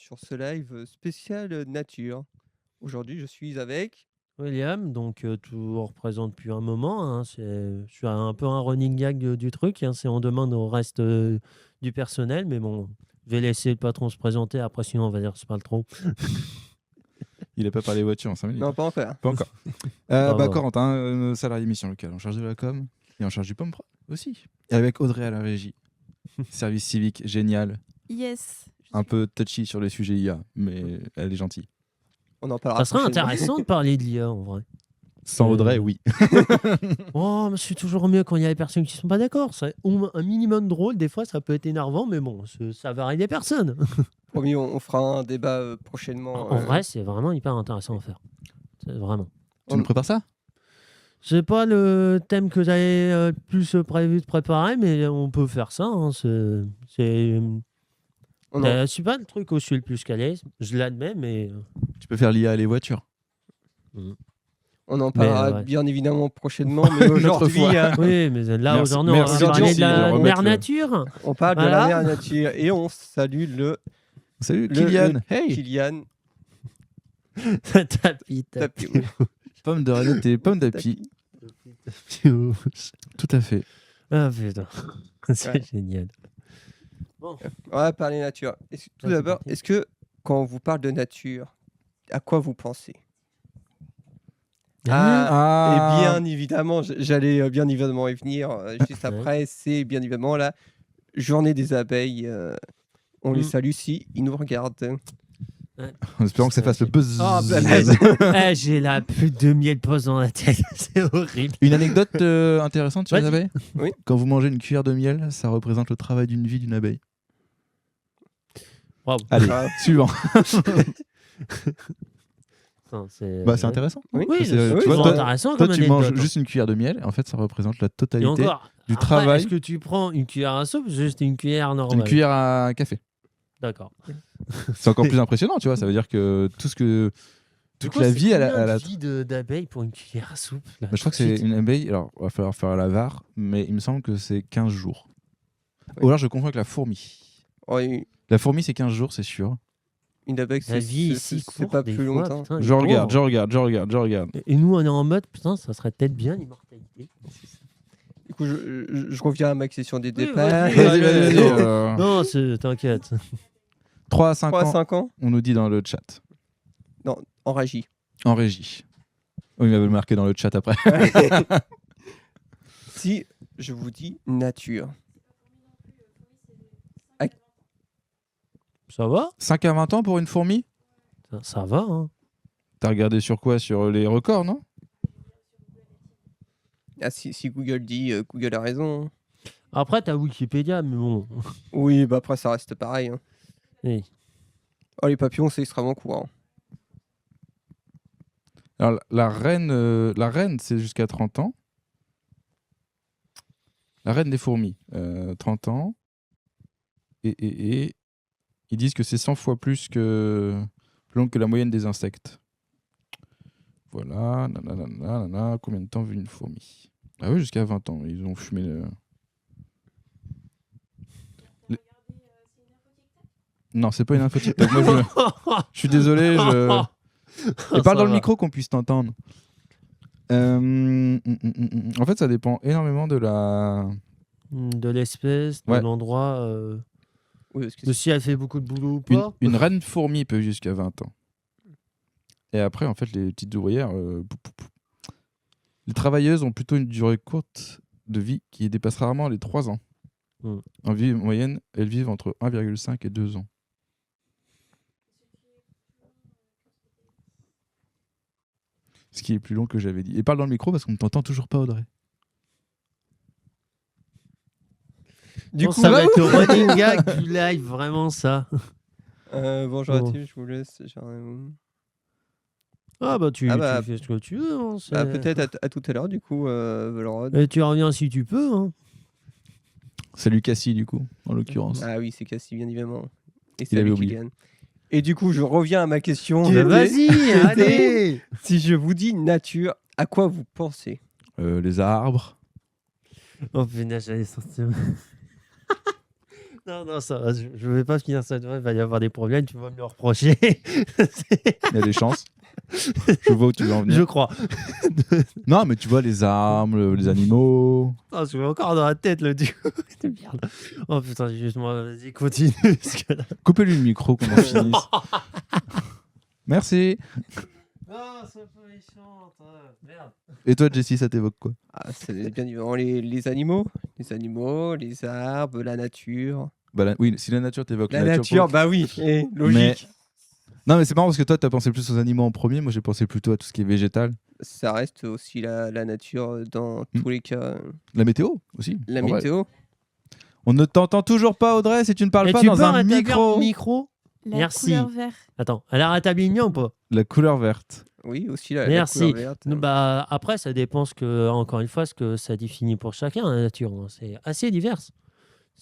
sur ce live spécial nature. Aujourd'hui, je suis avec. William, donc toujours présent depuis un moment. Hein, je suis un peu un running gag du truc. Hein, c'est on demande au reste du personnel, mais bon, je vais laisser le patron se présenter. Après, sinon, on va dire c'est pas le trop. Il n'a pas parlé voiture en 5 minutes. Non, pas encore. Pas encore. va. Corentin, salarié mission locale, en charge de la com et en charge du pomme aussi. Et avec Audrey à la régie. Service civique, génial. Yes. Un peu touchy sur les sujets IA, mais elle est gentille. On en parlera Ça serait prochainement. intéressant de parler de l'IA en vrai. Sans Audrey, oui. Oh, mais c'est toujours mieux quand il y a des personnes qui sont pas d'accord. C'est un minimum drôle. Des fois, ça peut être énervant, mais bon, ça varie des personnes. Promis, on fera un débat prochainement. En vrai, c'est vraiment hyper intéressant à faire. C'est vraiment. Tu nous prépares ça? C'est pas le thème que j'avais plus prévu de préparer, mais on peut faire ça. Hein. C'est pas le truc où je suis le plus calé, je l'admets, mais. Tu peux faire l'IA et les voitures. On en parlera ouais. bien évidemment prochainement, mais aujourd'hui, Oui, mais là, Merci. aujourd'hui, on va Merci. parler de la Remettre mère le- nature. on parle de Voilà. la mère nature et on salue Salut Le- Kylian. le- Hey. Kylian. Tapis. Pomme de Renette et pomme d'api. Tout à fait. Ah putain, c'est Ouais. génial. On va parler nature. Tout c'est d'abord, parti. est-ce que quand on vous parle de nature, à quoi vous pensez? Et bien évidemment, j'allais bien évidemment y venir juste Ouais. après. C'est bien évidemment la journée des abeilles. On les salue si ils nous regardent. En espérant que ça fasse le buzz. Oh, j'ai la plus de miel pose dans la tête, c'est horrible. Une anecdote intéressante sur les Vas-y. abeilles. Oui. Quand vous mangez une cuillère de miel, ça représente le travail d'une vie d'une abeille. Bravo. Allez, Ah. suivant. Non, c'est C'est intéressant. Oui, Oui, c'est- c'est tu vois, toujours toi- intéressant Toi, comme tu anecdote, manges hein. juste une cuillère de miel, et en fait, ça représente la Et totalité encore, du après, travail. Est-ce que tu prends une cuillère à soupe ou juste une cuillère normale? Une cuillère à café. D'accord. C'est encore plus impressionnant, tu vois. Ça veut dire que toute la vie, elle a vie d'abeille pour une cuillère à soupe. Là, je crois que c'est une abeille. Alors, il va falloir faire la VAR, mais il me semble que c'est 15 jours. Oui. Ou alors, je confonds avec la fourmi. Oh, une La fourmi, c'est 15 jours, c'est sûr. abeille, La vie c'est ici c'est court pas des plus fois, longtemps. putain, Je les regarde. pauvres. Et nous, on est en mode, putain, ça serait peut-être bien l'immortalité. Du coup, je reviens à ma question des Oui, départs. vas-y, Vas-y. Non, t'inquiète. 3 à 5 3 à ans, 5 ans on nous dit dans le chat. en régie. En régie. Oui, il m'avait marqué dans le chat après. Si je vous dis nature, Ça va 5 à 20 ans pour une fourmi? Ça va, hein. T'as regardé sur quoi? Sur les records, non? si Google dit, Google a raison. Après, t'as Wikipédia, mais bon. Oui, bah après, ça reste pareil. Hein. Oui. Oh, les papillons, c'est extrêmement courant. Alors, la reine, c'est jusqu'à 30 ans. La reine des fourmis, 30 ans. Et ils disent que c'est 100 fois plus long que la moyenne des insectes. Voilà. Nanana. Combien de temps vit une fourmi? Ah oui, jusqu'à 20 ans. Ils ont fumé le... Non, c'est pas une info TikTok. Moi, je suis désolé. Et parle dans le micro qu'on puisse t'entendre. En fait, ça dépend énormément De l'espèce, de Ouais. l'endroit. Oui, parce que De si elle fait beaucoup de boulot ou Une, pas. une reine fourmi peut vivre jusqu'à 20 ans. Et après, en fait, les petites ouvrières... Les travailleuses ont plutôt une durée courte de vie qui dépasse rarement les 3 ans. En vie moyenne, elles vivent entre 1,5 et 2 ans. Ce qui est plus long que j'avais dit. Et parle dans le micro parce qu'on ne t'entend toujours pas, Audrey. du coup, ça va être le running gag du live, vraiment ça. bonjour à Bon. tous, je vous laisse. Ah bah tu Ah bah, fais ce que tu veux. Hein, c'est- peut-être à tout à l'heure, du coup, Velorod. Et tu reviens si tu peux. Hein. C'est Lucassi, du coup, en l'occurrence. Ah oui, c'est Cassie, bien évidemment. Et Il salut, avait oublié. Kylian. Et du coup, je reviens à ma question. Bah, qui était- vas-y, allez. Si je vous dis nature, à quoi vous pensez? Les arbres. Oh putain, j'allais sortir. Non, ça va, je vais pas finir ça. Il va y avoir des problèmes, tu vas me le reprocher. Il y a des chances. Je vois où tu veux en venir. Je crois. Non, mais tu vois, les armes, les animaux. Je suis encore dans la tête, le du coup. Merde. Oh putain, justement, vas-y, continue. Parce que là... Coupez-lui le micro qu'on en finisse. Merci. Non, c'est pas méchant. Merde. Et toi, Jessie, ça t'évoque quoi? C'est bien évidemment les animaux. Les animaux, les arbres, la nature. Oui, si la nature t'évoque La nature, bah oui, logique. Non, mais c'est marrant parce que toi, t'as pensé plus aux animaux en premier. Moi, j'ai pensé plutôt à tout ce qui est végétal. Ça reste aussi la nature dans tous les cas. La météo aussi. La en vrai. météo. On ne t'entend toujours pas, Audrey, si tu ne parles Et pas tu dans peux un rétablir micro. mon micro. La Merci. couleur verte. Attends, elle a rétabli le mien ou pas? La couleur verte. Oui, aussi la Merci. couleur verte. Bah, après, ça dépend encore une fois, ce que ça définit pour chacun, la nature. Hein. C'est assez divers.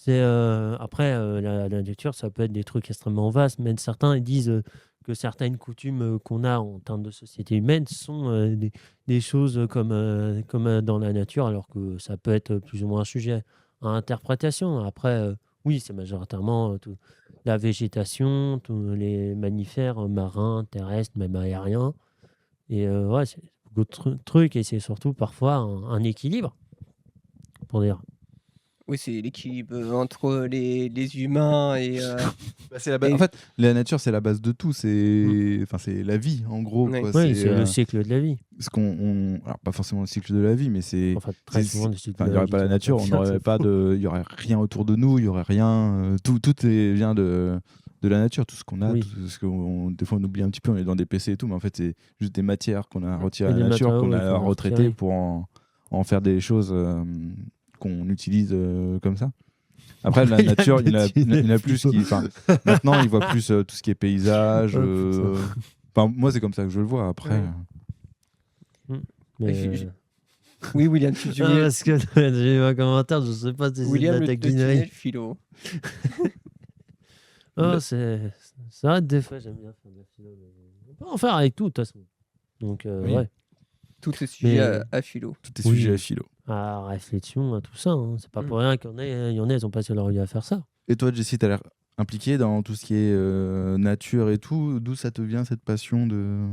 Après, la nature, ça peut être des trucs extrêmement vastes. Même certains ils disent que certaines coutumes qu'on a en termes de société humaine sont des choses comme dans la nature, alors que ça peut être plus ou moins un sujet à interprétation. Après, oui, c'est majoritairement la végétation, tous les mammifères marins, terrestres, même aériens. Et ouais, c'est beaucoup de trucs, et c'est surtout parfois un équilibre, pour dire. Oui, c'est l'équilibre entre les humains et. C'est la base. En fait, la nature, c'est la base de tout. C'est la vie, en gros. Oui. Quoi. Oui, c'est le cycle de la vie. Alors, pas forcément le cycle de la vie, mais c'est. Enfin, très souvent, le cycle Il de n'y la aurait vie, pas la c'est nature, ça, il y aurait rien autour de nous, il y aurait rien. Tout vient de la nature, tout ce qu'on a, Oui. tout ce qu'on des fois on oublie un petit peu, on est dans des PC et tout, mais en fait c'est juste des matières qu'on a retirées Et à la des nature, matériaux, qu'on oui, a qu'on a retraitées retirés. pour en faire des choses qu'on utilise comme ça. Après la nature, il y en a plus qui. Maintenant, il voit plus tout ce qui est paysage. Moi, c'est comme ça que je le vois. Après. Mais... Oui, William, tu Ah, parce que j'ai eu un commentaire, je sais pas si c'est de William la le taquinerie. le philo. Oh, c'est vrai, des fois, j'aime bien faire de la philo. On peut en faire avec tout, de toute façon. Donc, Oui. ouais. Tout est sujet Mais- à philo. Tout est Oui. sujet à philo. À réflexion, à tout ça. Hein. C'est pas pour rien qu'il y en a, ils ont passé leur vie à faire ça. Et toi, Jessie, t'as l'air impliquée dans tout ce qui est nature et tout. D'où ça te vient cette passion de.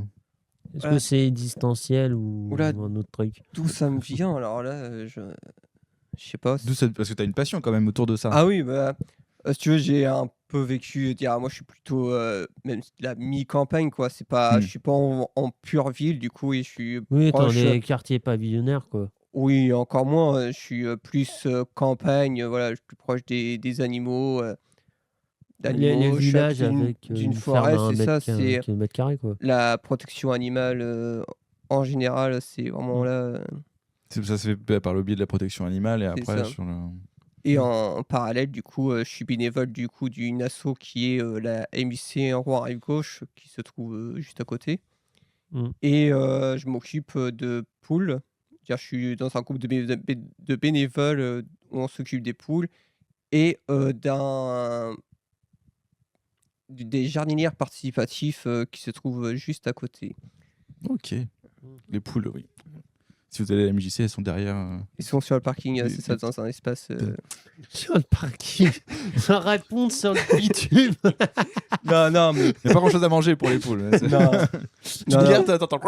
Est-ce que c'est existentiel ou Oula. un autre truc? D'où ça me vient? Alors là, je sais pas. Parce que t'as une passion quand même autour de ça. Ah oui, bah, si tu veux, j'ai un peu vécu. Moi, je suis plutôt même la mi-campagne, quoi. C'est pas, je suis pas en pure ville, du coup, et je suis Oui, dans proche. les quartiers pavillonnaires, quoi. Oui, encore moins. Je suis plus campagne. Voilà, je suis plus proche des animaux. Les villages d'une avec d'une une forêt, ferme c'est à ça. 1 C'est kilomètre carré, quoi. la protection animale en général. C'est vraiment là. Ça se fait par le biais de la protection animale et après ça. sur le. Et en parallèle, du coup, je suis bénévole du coup d'une asso qui est la MIC en Rouen Rive Gauche, qui se trouve juste à côté. Et je m'occupe de poules. Je suis dans un groupe de bénévoles où on s'occupe des poules et des jardinières participatifs qui se trouvent juste à côté. Ok. Les poules, oui. Si vous allez à la MJC, elles sont derrière. Ils sont sur le parking, c'est ça, dans un espace. Sur le parking, ça répond sur le bitume. Non, mais. Il n'y a pas grand chose à manger pour les poules. Non. Tu dis, t'entends.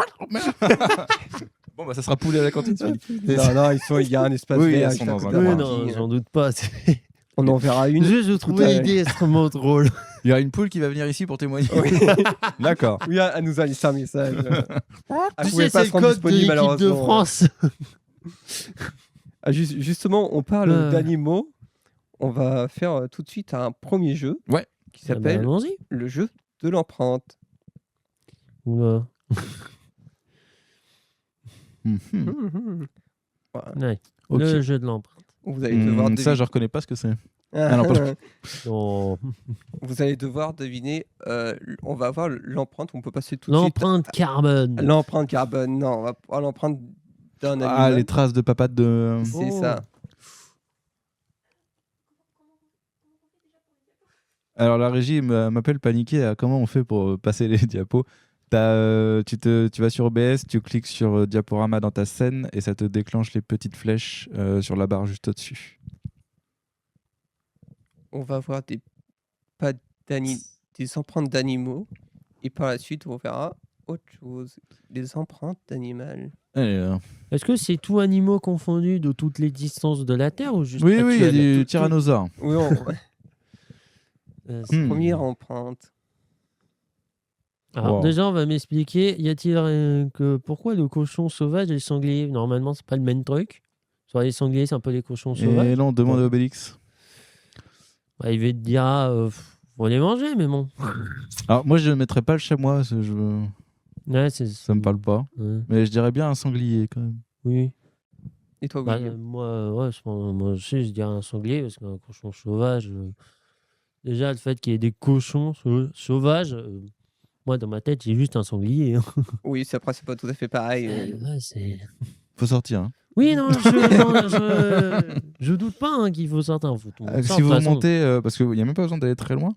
Bon, bah ça sera poulet à la cantine. Non, il y a un espace Oui, vert elles sont juste à dans côté un d'un Oui, coin. non, parking. j'en doute pas. On en verra une. Je trouvais à l'idée extrêmement drôle. Il y a une poule qui va venir ici pour témoigner. Oui. D'accord. Oui, elle nous a laissé un message. Elle Tu pouvait sais, pas c'est se le rendre code de disponible, l'équipe de malheureusement. France. Ah, justement, on parle d'animaux. On va faire tout de suite un premier jeu qui Ah bah, s'appelle allons-y. le jeu de l'empreinte. Oula. Voilà. Ouais. Ok. Le jeu de l'empreinte. Vous allez devoir Ça, je reconnais pas ce que c'est. Ah, non, pas Oh. Vous allez devoir deviner. On va avoir l'empreinte. On peut passer tout de suite. L'empreinte carbone. L'empreinte carbone. Non, on va voir l'empreinte d'un animal. Ah, les traces de papates de. C'est Oh. ça. Alors la régie m'appelle paniqué à comment on fait pour passer les diapos. Tu vas sur OBS, tu cliques sur diaporama dans ta scène et ça te déclenche les petites flèches sur la barre juste au-dessus. on va voir des empreintes d'animaux et par la suite, on verra autre chose, des empreintes d'animal. Est-ce que c'est tout animaux confondus de toutes les distances de la Terre ou juste Oui, il y a actuelles des tyrannosaures. Oui, première empreinte. Alors Wow. déjà, on va m'expliquer, y a-t-il que pourquoi le cochon sauvage et le sanglier, normalement, c'est pas le même truc. Soit les sangliers, c'est un peu les cochons sauvages. Et là, on demande Ouais. à Obélix. Bah, il va te dire, faut les manger, mais bon. Alors, moi, je ne mettrais pas le chamois, ça Ouais, me parle pas. Ouais. Mais je dirais bien un sanglier quand même. Oui. Et toi, Bah, William? moi aussi, je dirais un sanglier, parce qu'un cochon sauvage, déjà, le fait qu'il y ait des cochons sauvages, moi, dans ma tête, j'ai juste un sanglier. Hein. Oui, après, c'est pas tout à fait pareil. Ouais, c'est... Faut sortir. Hein. Oui, non, je doute pas hein, qu'il faut sortir. Faut tout le monde Si sorte, de vous toute façon. montez, parce qu'il n'y a même pas besoin d'aller très loin.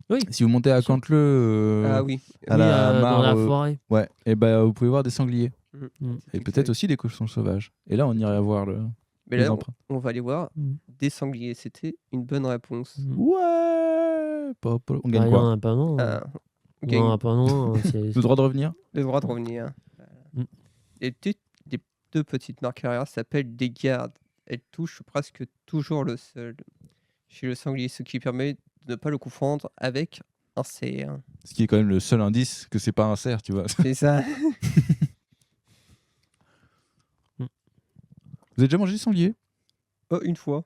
Oui. Si vous montez à Bien sûr. Canteleu, Ah oui. à Oui, la dans mare, la forêt. ouais, et ben vous pouvez voir des sangliers. Mm. Et peut-être aussi des cochons sauvages. Et là, on irait voir Mais les là, empreintes. on va aller voir Mm. des sangliers. C'était une bonne réponse. Mm. Ouais. On Bah, gagne il y quoi en a pas non. Ah, Il on y en gagne a pas non. C'est... Le droit de revenir. le droit de revenir. Mm. Et les deux petites marques arrière s'appellent des gardes. Elles touchent presque toujours le sol chez le sanglier, ce qui permet de ne pas le confondre avec un cerf. Ce qui est quand même le seul indice que c'est pas un cerf, tu vois. C'est ça. Vous avez déjà mangé du sanglier? Une fois.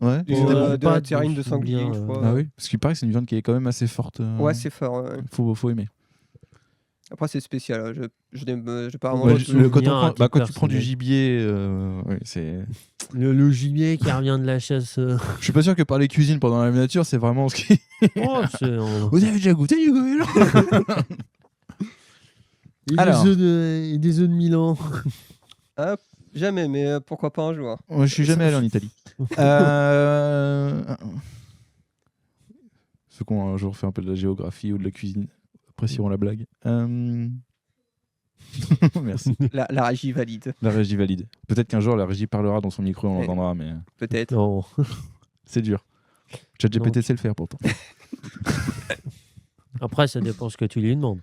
Ouais. De, Ouais, de pas la de terrine de sanglier souvenir, une fois. Ah oui. Parce qu'il paraît que c'est une viande qui est quand même assez forte. Ouais, c'est fort. Ouais. Faut aimer. Après, c'est spécial. Hein. Je n'aime pas Ouais, manger. je- souvenir à titre Quand tu prends du personnel. gibier, oui, c'est. Le gibier qui revient de la chasse. Je suis pas sûr que parler cuisine pendant la nature, c'est vraiment ce qui. Oh, c'est... Vous avez déjà goûté du goéland? Et Alors. des œufs de Milan. Ah, jamais, mais pourquoi pas un jour. Moi, je suis jamais allé en Italie. Ceux qui ont un jour fait un peu de la géographie ou de la cuisine apprécieront la blague. Merci. La régie valide, La régie valide. Peut-être qu'un jour la régie parlera dans son micro et on Ouais. l'entendra, mais peut-être. Non. c'est dur. ChatGPT Donc. sait le faire pourtant. Après, ça dépend ce que tu lui demandes.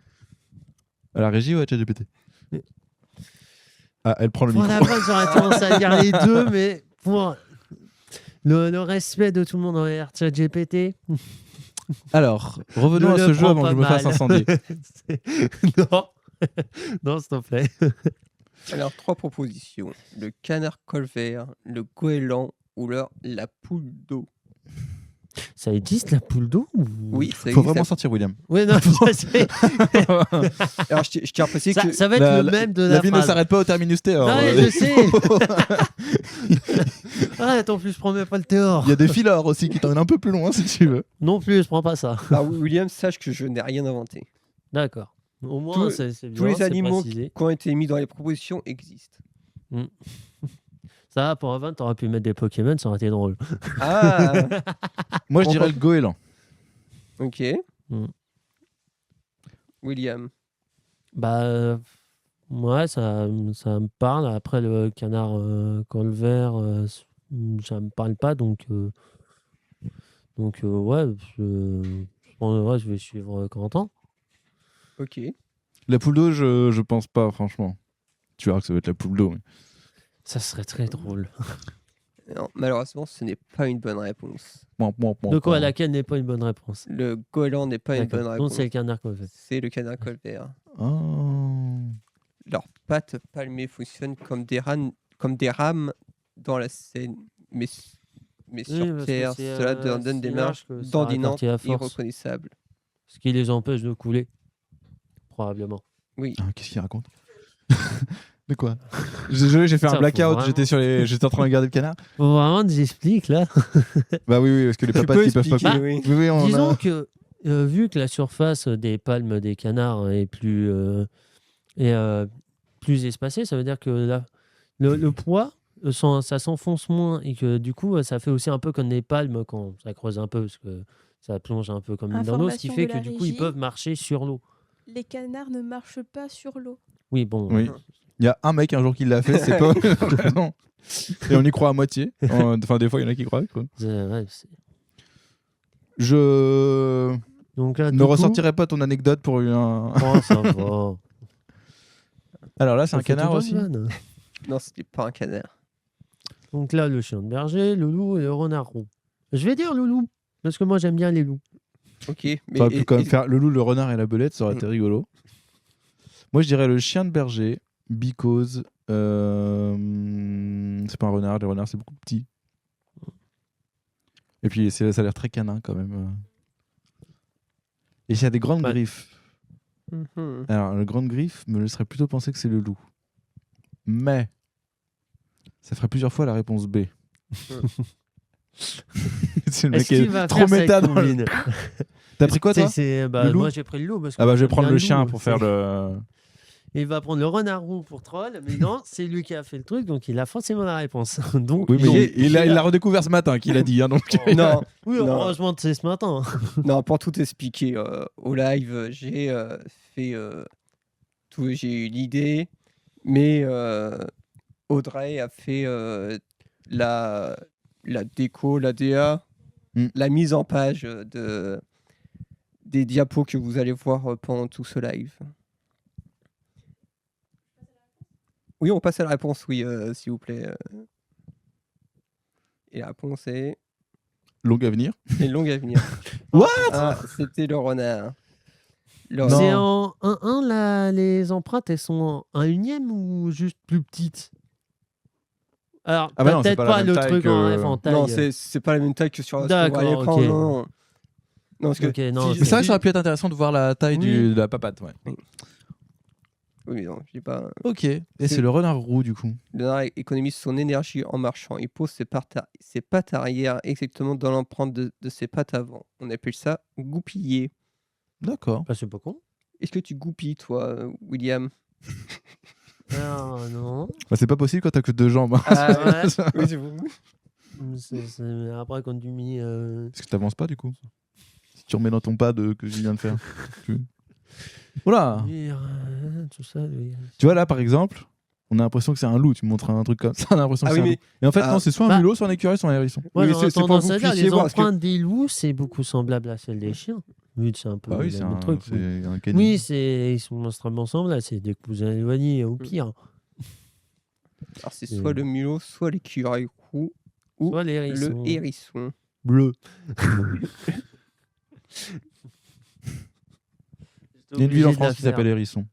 À la régie ou à ChatGPT? Ah, elle prend le Pour micro. la base, j'aurais tendance à dire les deux, mais pour le respect de tout le monde envers ChatGPT. Alors, revenons Ne à le ce jeu prends avant que pas je me fasse mal. incendier. Non. Non, s'il te plaît. Alors, 3 propositions. Le canard colvert, le goéland ou la poule d'eau. Ça existe la poule d'eau ou... Oui, ça Faut existe. vraiment sortir, William. Ouais, non, Alors, je tiens à préciser que ça va être le même de la, La vie ne phrase. s'arrête pas au terminus théor. Non, je sais. Ah, attends, plus je prends même pas le théor. Il y a des filars aussi qui t'emmènent un peu plus loin si tu veux. Non plus, je prends pas ça. Alors, William, sache que je n'ai rien inventé. D'accord. Au moins, Tous- c'est bien, Tous les c'est animaux précisé. qui ont été mis dans les propositions existent. Ça, pour un 20, t'aurais pu mettre des Pokémon, ça aurait été drôle. Ah, Moi, je On dirais va- le goéland. ok. Mm. William. Bah, ouais, ça me parle. Après, le canard colvert, ça me parle pas. Donc ouais, je pense, ouais, je vais suivre Quentin. Ok. La poule d'eau, je pense pas, franchement. Tu verras que ça va être la poule d'eau. mais- Ça serait très drôle. Non, malheureusement, ce n'est pas une bonne réponse. De quoi, laquelle n'est pas une bonne réponse. Le goéland n'est pas une D'accord. bonne Donc, réponse. c'est le canard colvert. C'est le canard colvert. Oh. Leurs pattes palmées fonctionnent comme des rames dans la Seine. Mais Oui, sur parce que Terre, c'est, cela leur donne des c'est marches large que ça dandinantes répartit à force. irreconnaissables. Ce qui les empêche de couler. Probablement. Oui. Ah, qu'est-ce qu'il raconte? De quoi? Désolé, j'ai fait Ça, un faut blackout, vraiment- j'étais en train de regarder le canard. Faut vraiment que j'explique là. Bah oui, parce que les Tu papas peux qui peuvent pas expliquer, couler. oui. Oui, on Disons a... que vu que la surface des palmes des canards est plus espacée, ça veut dire que le poids, ça s'enfonce moins et que du coup, ça fait aussi un peu comme les palmes quand ça creuse un peu, parce que ça plonge un peu comme dans l'eau, ce qui Information fait de que la du coup, ils régie. peuvent marcher sur l'eau. Les canards ne marchent pas sur l'eau. Oui, bon. Oui. Il y a un mec un jour qui l'a fait, c'est pas... Non. Et on y croit à moitié. Enfin, des fois, il y en a qui croient. Quoi. Ouais, c'est- Je Donc là, ne ressortirai pas ton anecdote pour un. Oh, ça va. Alors là, c'est Ça un fait canard toute aussi. bonne vanne. Non, c'était pas un canard. Donc là, le chien de berger, le loup et le renard roux. Je vais dire le loup, parce que moi j'aime bien les loups. Ok, mais T'aurais pu quand même faire le loup, le renard et la belette, ça aurait été rigolo. Moi, je dirais le chien de berger, because c'est pas un renard, les renards c'est beaucoup petit. Et puis ça a l'air très canin quand même. Et il y a des grandes Ouais. griffes. Mhm. Alors, le grande griffe me laisserait plutôt penser que c'est le loup. Mais ça ferait plusieurs fois la réponse B. C'est le mec Est-ce qui qu'il est va trop faire sa méta dans le... combine T'as pris quoi, toi Bah, Le loup moi j'ai pris le loup. Parce que Ah bah, je vais j'aime prendre bien le chien loup, pour c'est- faire le... Il va prendre le renard roux pour troll, mais non, c'est lui qui a fait le truc, donc il a forcément la réponse. Donc, Oui, mais non. il l'a redécouvert ce matin, qu'il a dit. Hein, donc... Non, Oui, Non. heureusement que c'est ce matin. non, pour tout expliquer, au live, j'ai fait tout, j'ai eu l'idée, mais Audrey a fait la déco, la DA, la mise en page des diapos que vous allez voir pendant tout ce live. Oui, on passe à la réponse, oui, s'il vous plaît. Et la réponse est Longue à venir. est longue à venir. What Ah, c'était le renard. Le Non. C'est en 1-1, là, les empreintes, elles sont en 1/1 ou juste plus petites? Alors, Ah bah non, c'est peut-être pas la pas même le taille truc que- en rêve en taille. Non, c'est pas la même taille que sur ce qu'on voit à D'accord, l'écran. ok. Non. Non, parce que Ok, non, si- ok. Mais c'est vrai que si- ça aurait pu être intéressant de voir la taille Oui. de la papate. Ouais. Oui, mais non, je dis pas. Ok. Et C'est- c'est le renard roux, du coup. Le renard économise son énergie en marchant. Il pose ses pattes arrière exactement dans l'empreinte de ses pattes avant. On appelle ça goupiller. D'accord. Bah, c'est pas con. Est-ce que tu goupilles, toi, William? Ah, non. Bah, c'est pas possible quand t'as que 2 jambes. Hein. Ah, ouais. Oui, c'est vous. Après, quand tu mis. Est-ce que t'avances pas, du coup Si tu remets dans ton pad que je viens de faire. Oula tout ça, oui. Tu vois, là, par exemple, on a l'impression que c'est un loup. Tu me montres un truc comme ça, on a l'impression que Ah c'est oui, un mais loup. Et en fait, Ah, non, c'est soit un bah- mulot, soit un écureuil, soit un hérisson. Ouais, Oui, j'aurais c'est pour tendance que vous à dire, puissiez les voir, parce que- empreintes des loups, c'est beaucoup semblable à celles des chiens. Oui, c'est un peu Bah oui, le c'est même un, truc. c'est Oui, un canin. Oui, ils sont extrêmement semblables. C'est des cousins éloignés, au pire. Alors, c'est soit le mulot, soit l'écureuil roux ou Soit les hérissons. le hérisson. Bleu. Il y a une ville en France qui s'appelle Hérisson.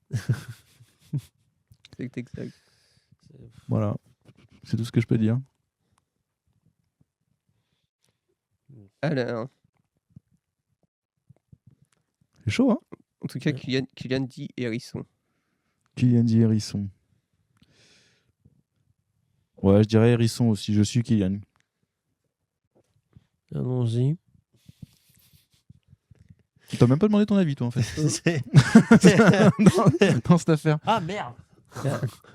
C'est exact. Voilà. C'est tout ce que je peux dire. Alors, C'est chaud, hein en tout cas, Kylian dit hérisson. Kylian dit hérisson. Ouais, je dirais hérisson aussi. Je suis Kylian. Allons-y. Tu t'as même pas demandé ton avis, toi, en fait. C'est- dans cette affaire. Ah merde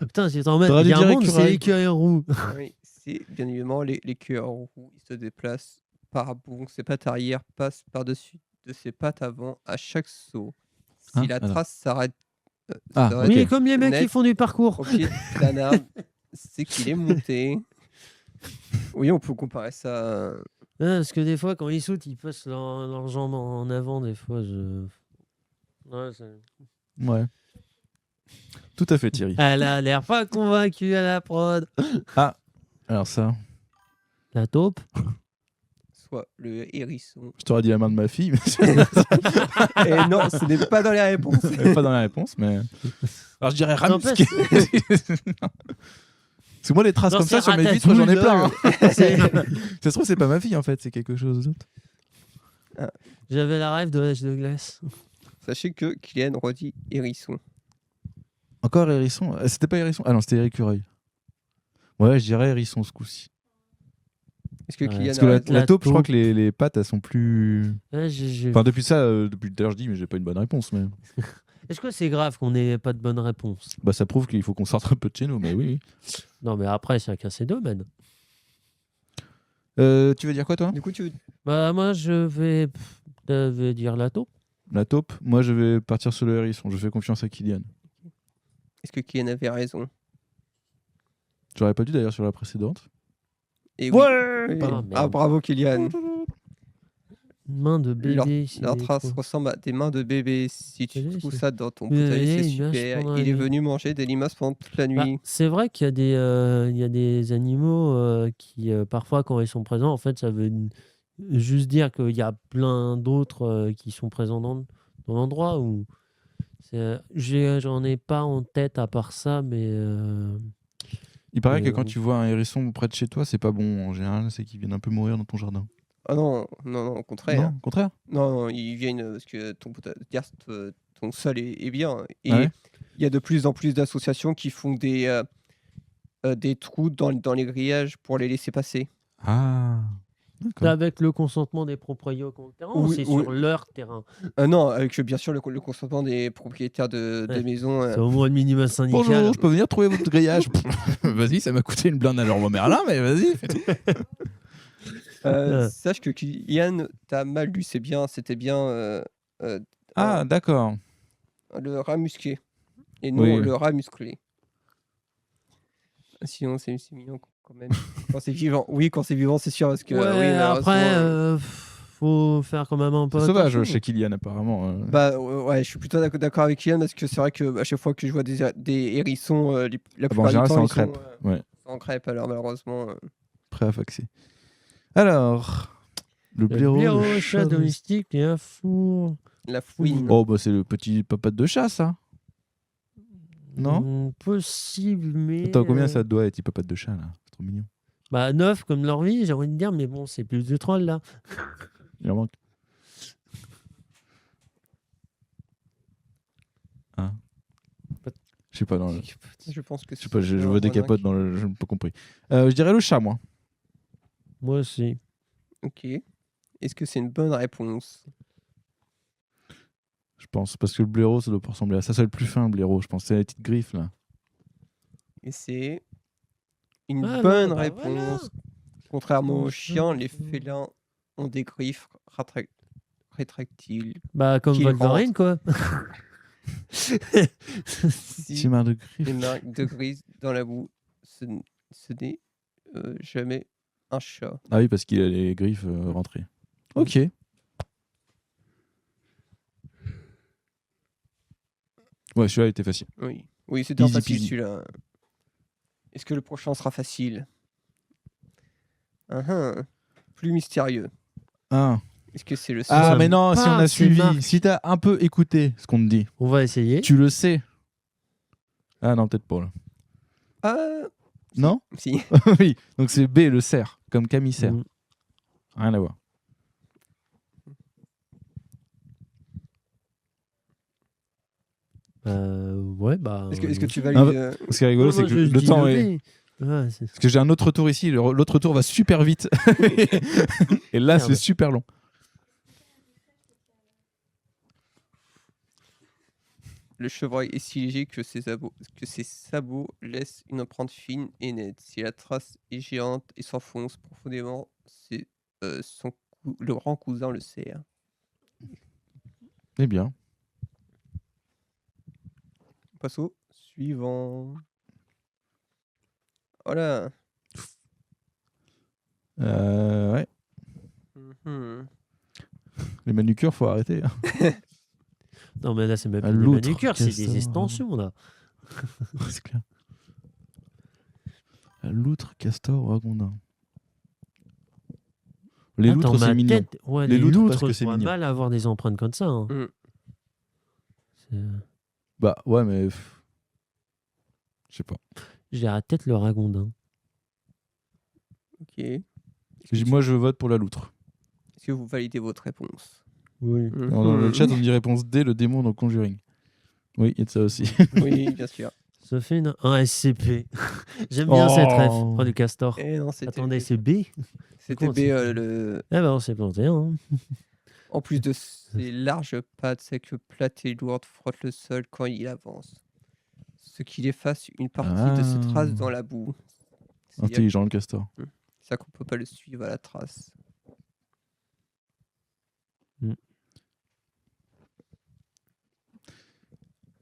Putain, j'étais en mode. T'aurais Il y dû a un dire monde, c'est écureuil. l'écureuil roux. Oui, c'est bien évidemment l'écureuil roux. Il se déplace par bond. Ses pattes arrière passent par-dessus de ses pattes avant à chaque saut. Si Hein la Alors. trace s'arrête Ah, s'arrête ok. Oui, comme les mecs net qui font du parcours. au pied d'un arbre, c'est qu'il est monté. Oui, on peut comparer ça. Ouais, parce que des fois, quand ils sautent, ils passent leurs jambes en avant. Des fois, je. Ouais, c'est- Ouais. Tout à fait, Thierry. Elle a l'air pas convaincue à la prod. Alors ça, La taupe. Soit le hérisson. je t'aurais dit la main de ma fille, mais Et non, ce n'est pas dans les réponses. c'est pas dans la réponse. Mais... Alors je dirais N'empêche- Ramsky. Parce que moi, les traces Non, comme ça c'est sur mes vitres, j'en ai plein. hein. C'est- Ça se trouve, c'est pas ma fille, en fait, c'est quelque chose d'autre. J'avais la rêve de l'âge de glace. Sachez que Kylian redit hérisson. Encore hérisson. C'était pas hérisson. Ah non, c'était écureuil. Ouais, je dirais hérisson ce coup-ci. Est-ce que Ouais. Kylian Parce que a la, raison la taupe, je crois taupe. que les pattes, elles sont plus. Ouais, Enfin, depuis ça, depuis tout à l'heure, je dis, mais j'ai pas une bonne réponse. Mais Est-ce que c'est grave qu'on n'ait pas de bonne réponse? bah, ça prouve qu'il faut qu'on sorte un peu de chez nous. Mais oui. Non, mais après, chacun ses domaines. Tu veux dire quoi, toi? Du coup, tu veux... Bah, moi, je vais dire la taupe. La taupe. Moi, je vais partir sur le hérisson. Je fais confiance à Kylian. Est-ce que Kylian avait raison? J'aurais pas dû d'ailleurs sur la précédente. Et oui. Oui. Ah, merde. Ah, bravo Kylian. Main de bébé. Leur trace ressemble à des mains de bébé. Si tu Oui, trouves c'est- ça dans ton Oui, potager, c'est une vache super. pendant Il la est nuit. venu manger des limaces pendant toute la Bah, nuit. c'est vrai qu'il y a des animaux qui, parfois, quand ils sont présents, en fait, ça veut juste dire qu'il y a plein d'autres qui sont présents dans l'endroit. J'en ai pas en tête à part ça, mais Il paraît Et que quand on- tu vois un hérisson près de chez toi, c'est pas bon. En général, c'est qu'ils viennent un peu mourir dans ton jardin. Ah non, au Non, contraire. au contraire. Non, ils viennent parce que ton sol est bien. Et Ah ouais il y a de plus en plus d'associations qui font des trous dans les grillages pour les laisser passer. Ah, c'est d'accord. avec le consentement des propriétaires ou Oui, c'est oui. sur leur terrain? Non, avec bien sûr le consentement des propriétaires de Ouais. maisons. C'est au moins le minimum syndical. Bonjour, je peux venir trouver votre grillage. Vas-y, ça m'a coûté une blinde à Leroy Merlin, mais vas-y. Sache que Kylian, t'as mal lu, c'était bien Ah, d'accord. le rat musqué et non Oui. le rat musclé. Sinon, c'est mignon quand même. Quand c'est vivant. Oui, quand c'est vivant, c'est sûr. Parce que, Ouais, oui, après, malheureusement, faut faire quand même un peu C'est sauvage attention. chez Kylian, apparemment. bah, ouais, je suis plutôt d'accord avec Kylian parce que c'est vrai que à chaque fois que je vois des hérissons, la Ah bah, plupart en général, du c'est temps, en ils crêpe. sont Ouais, en crêpe. Alors, malheureusement. prêt à faxer. Alors, le Le blaireau, blaireau, le chat domestique et un four. La fouine. Oh, bah c'est le petit papate de chat, ça. Non Possible, mais. Attends, combien ça doit être, petit papate de chat, là? C'est trop mignon. Bah, 9 comme leur vie, j'ai envie de dire, mais bon, c'est plus de troll là. Il en manque. Ah. Je sais pas, non. Je pense que Je sais pas, je c'est vois des un capotes dans le. Je n'ai pas compris. Je dirais le chat, moi. Moi aussi. Ok. Est-ce que c'est une bonne réponse? Je pense. Parce que le blaireau, ça doit pas ressembler à ça. C'est le plus fin, le blaireau. Je pense. C'est les petites griffes, là. Et c'est une Ah, bonne bah, réponse. voilà. Contrairement aux Enfin, chiens, les félins ont des griffes rétractiles. Bah, comme Qu'il Wolverine, quoi. Si Petit marre de griffes. les marques de grise dans la boue, ce n'est jamais un chat. Ah oui, parce qu'il a les griffes rentrées. Ok. Ouais, celui-là était facile. Oui, oui, c'était un Easy facile peasy. celui-là. Est-ce que le prochain sera facile? Plus mystérieux. Ah. Est-ce que c'est le Ah, seul mais non, si on a c'est suivi, Marc. si t'as un peu écouté ce qu'on te dit, On va essayer. tu le sais. Ah non, peut-être pas là. Ah, Non? si. Oui, donc c'est B, le cerf, comme Camille cerf. Mm. Rien à voir. Ouais, bah. Est-ce que tu Ah, valides Ce qui est rigolo, c'est que le temps est. Ouais, c'est- Parce que j'ai un autre tour ici, l'autre tour va super vite. Et là, Merde. c'est super long. Le chevreuil est si léger que ses sabots laissent une empreinte fine et nette. Si la trace est géante et s'enfonce profondément, c'est le grand cousin le cerf. Eh bien. On passe au suivant. Voilà. Ouais. Mhm. Les manucures, faut arrêter. hein. Non, mais là, c'est même Ah, plus des l'autre, manucures, c'est castor. des extensions, là. C'est clair. Loutre, castor, ragondin. Les Là, dans loutres, c'est ma mignon. tête, ouais, Les les loutres, loutres, parce que je c'est vois mignon. mal avoir des empreintes comme ça. hein. Mm. C'est- Bah ouais, mais. Je sais pas. Je dirais peut-être le ragondin. Ok. Est-ce Moi, je vote pour la loutre. que vous validez votre réponse? Oui. Dans le chat, on dit réponse D, le démon dans Conjuring. Oui, il y a de ça aussi. Oui, bien sûr. Ça fait un SCP. J'aime bien cette ref. Oh, du castor. Eh non, c'était Attendez, c'est B c'était con, B. c'est- Le... Eh ben, on s'est planté. Hein. En plus de ses larges pattes, sa queue plate et lourde frotte le sol quand il avance. Ce qui efface une partie de ses traces dans la boue. C'est-à-dire Intelligent, le castor. ça qu'on peut pas le suivre à la trace.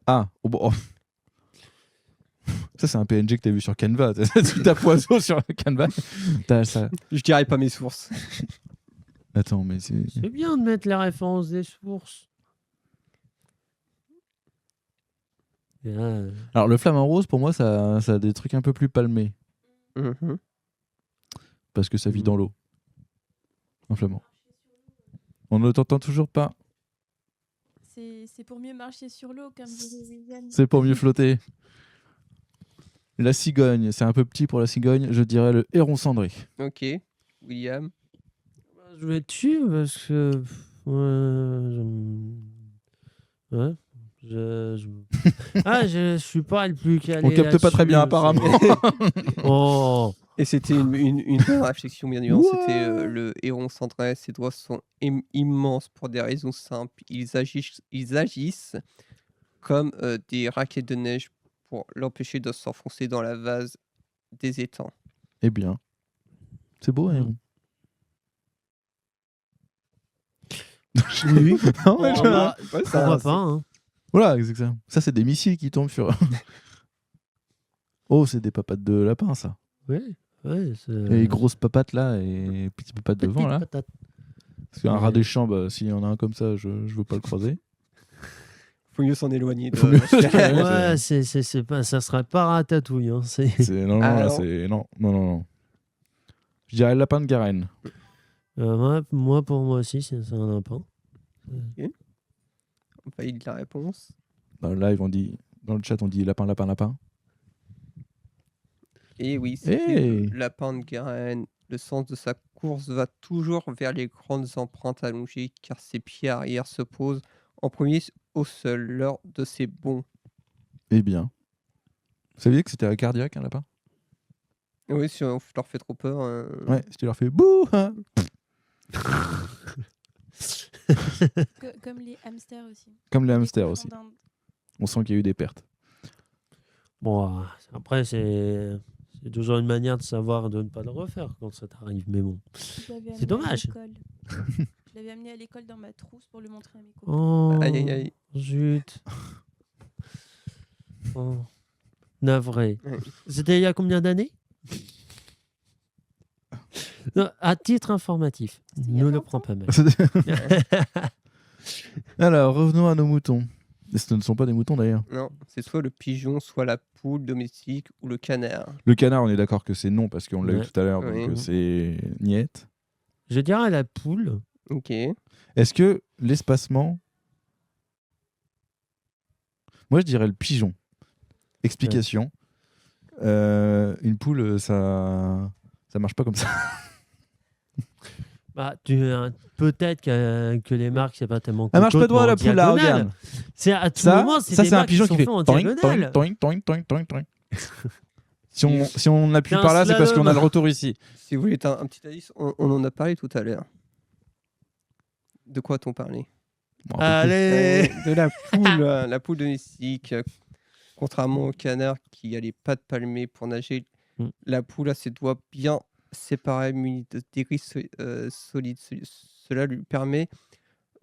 Ah, oh, bon, oh. Ça, c'est un PNG que t'as vu sur Canva. Tu tapes oiseau sur Canva. T'as ça. Je dirais pas mes sources. Attends, mais c'est. C'est bien de mettre les références des sources. Et là, Alors, le flamant rose, pour moi, ça a des trucs un peu plus palmés. Mhm. Parce que ça vit dans l'eau. Un flamant. On ne t'entend toujours pas. C'est pour mieux marcher sur l'eau, comme dirait William. C'est pour mieux flotter. La cigogne, c'est un peu petit pour la cigogne. Je dirais le héron cendré. Ok. William. je vais être dessus parce que. Ouais. Je suis pas le plus calé. On capte pas très bien, apparemment. Oh. Et c'était une bonne réflexion, bien évidemment. Ouais. C'était le héron cendré. Ses doigts sont immenses pour des raisons simples. Ils agissent comme des raquettes de neige pour l'empêcher de s'enfoncer dans la vase des étangs. Eh bien. C'est beau, un héron. Oui. Non, mais Oh, je- bah, ouais, ça- Pourquoi pas hein. Voilà, c'est ça. Ça, c'est des missiles qui tombent sur. Oh, c'est des papates de lapin, ça. Oui. Ouais, Et les grosses papates là, et petites papates devant là. Parce qu'un rat des champs, bah, s'il y en a un comme ça, je veux pas le croiser. Faut mieux s'en éloigner. Faut mieux- Ouais, c'est pas, ça serait pas ratatouille. Hein. Non, là, Alors- c'est. Non. Je dirais le lapin de Garenne. Moi, pour moi aussi, c'est un lapin. On valide la réponse. Dans le live, on dit. Dans le chat, on dit lapin, lapin, lapin. Et oui, c'est Hey. le lapin de Garenne. Le sens de sa course va toujours vers les grandes empreintes allongées, car ses pieds arrière se posent en premier au sol lors de ses bonds. Eh bien. Vous saviez que c'était un cardiaque, un lapin? Oui, si on leur fait trop peur. Ouais, si tu leur fais bouh hein. Comme les hamsters aussi. Comme les Les hamsters cochons aussi. d'Inde. On sent qu'il y a eu des pertes. Bon, après, c'est toujours une manière de savoir de ne pas le refaire quand ça t'arrive. Mais bon. Je l'avais C'est amené à dommage. l'école. Je l'avais amené à l'école dans ma trousse pour le montrer à mes copains. Oh, Aïe, aïe, aïe. zut. Oh, navré. Ouais. C'était il y a combien d'années? Non, à titre informatif, C'était il y a ne le 20 prends ans. pas mal. Alors, revenons à nos moutons. Et ce ne sont pas des moutons d'ailleurs. Non, c'est soit le pigeon, soit la poule domestique ou le canard. Le canard, on est d'accord que c'est non parce qu'on l'a eu Ouais. tout à l'heure, donc Oui. c'est niette. Je dirais la poule. Ok. Est-ce que l'espacement. Moi, je dirais le pigeon. Explication. Une poule, ça marche pas comme ça. Bah, peut-être que les marques, c'est pas tellement. Elle marche pas cocotte, droit, mais la en poule, là, diagonale. regarde. C'est à tout Ça, moment, c'est des un marques pigeon qui qui fait sont faits en toing, diagonale. toing, toing, toing, toing, toing, toing. Si on appuie C'est un par là, c'est parce qu'on a slalom. le retour ici. Si vous voulez un petit indice, on en a parlé tout à l'heure. De quoi a-t-on parlé? Bon, un peu plus. Allez. De la poule domestique. Contrairement au canard qui a les pattes palmées pour nager, la poule a ses doigts bien séparés, munis de débris solides. Cela lui permet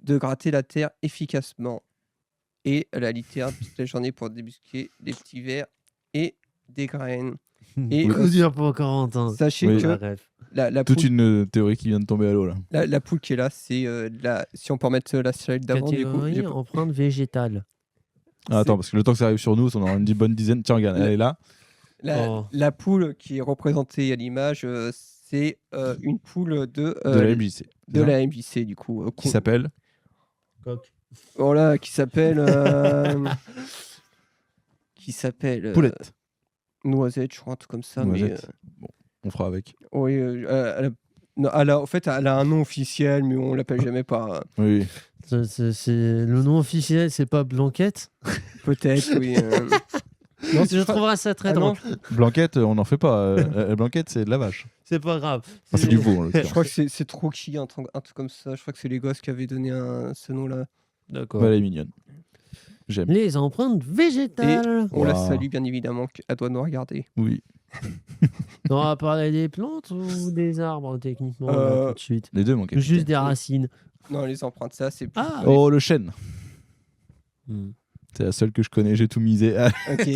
de gratter la terre efficacement. Et elle a littéralement toute la journée pour débusquer des petits vers et des graines. Et Coup dur pour Corentin. sachez Oui. que la Toute poule, une théorie qui vient de tomber à l'eau là. la poule qui est là, c'est si on peut remettre la slide d'avant, du coup. Catégorie empreinte végétale. Ah, attends, parce que le temps que ça arrive sur nous, on aura une bonne dizaine. Tiens, regarde, elle est là. Oh. La poule qui est représentée à l'image, c'est une poule De la MJC. de la MJC, du coup. Qui s'appelle Coq. Voilà, qui s'appelle. Qui s'appelle. Poulette. Noisette, je crois, un truc comme ça. Noisette. Bon, on fera avec. Oui, en fait, elle a un nom officiel, mais on l'appelle jamais par. Oui. Le nom officiel, c'est pas Blanquette. Peut-être, oui. Non, je trouverais ça très drôle. Blanquette, on n'en fait pas. Blanquette, c'est de la vache. C'est pas grave. Enfin, c'est du veau. en Je l'occurrence. crois que c'est Troki, un truc comme ça. Je crois que c'est les gosses qui avaient donné ce nom-là. D'accord. Bah, elle est mignonne. J'aime. Les empreintes végétales. On la Wow. salue, bien évidemment, qu'elle doit nous regarder. Oui. On va parler des plantes ou des arbres, techniquement, là, Euh, tout de suite. Les deux, mon capitaine. Juste des racines. Non, les empreintes, ça, c'est plus. Ah. Oh, le chêne. Hmm. C'est la seule que je connais, j'ai tout misé. Ah, Ok.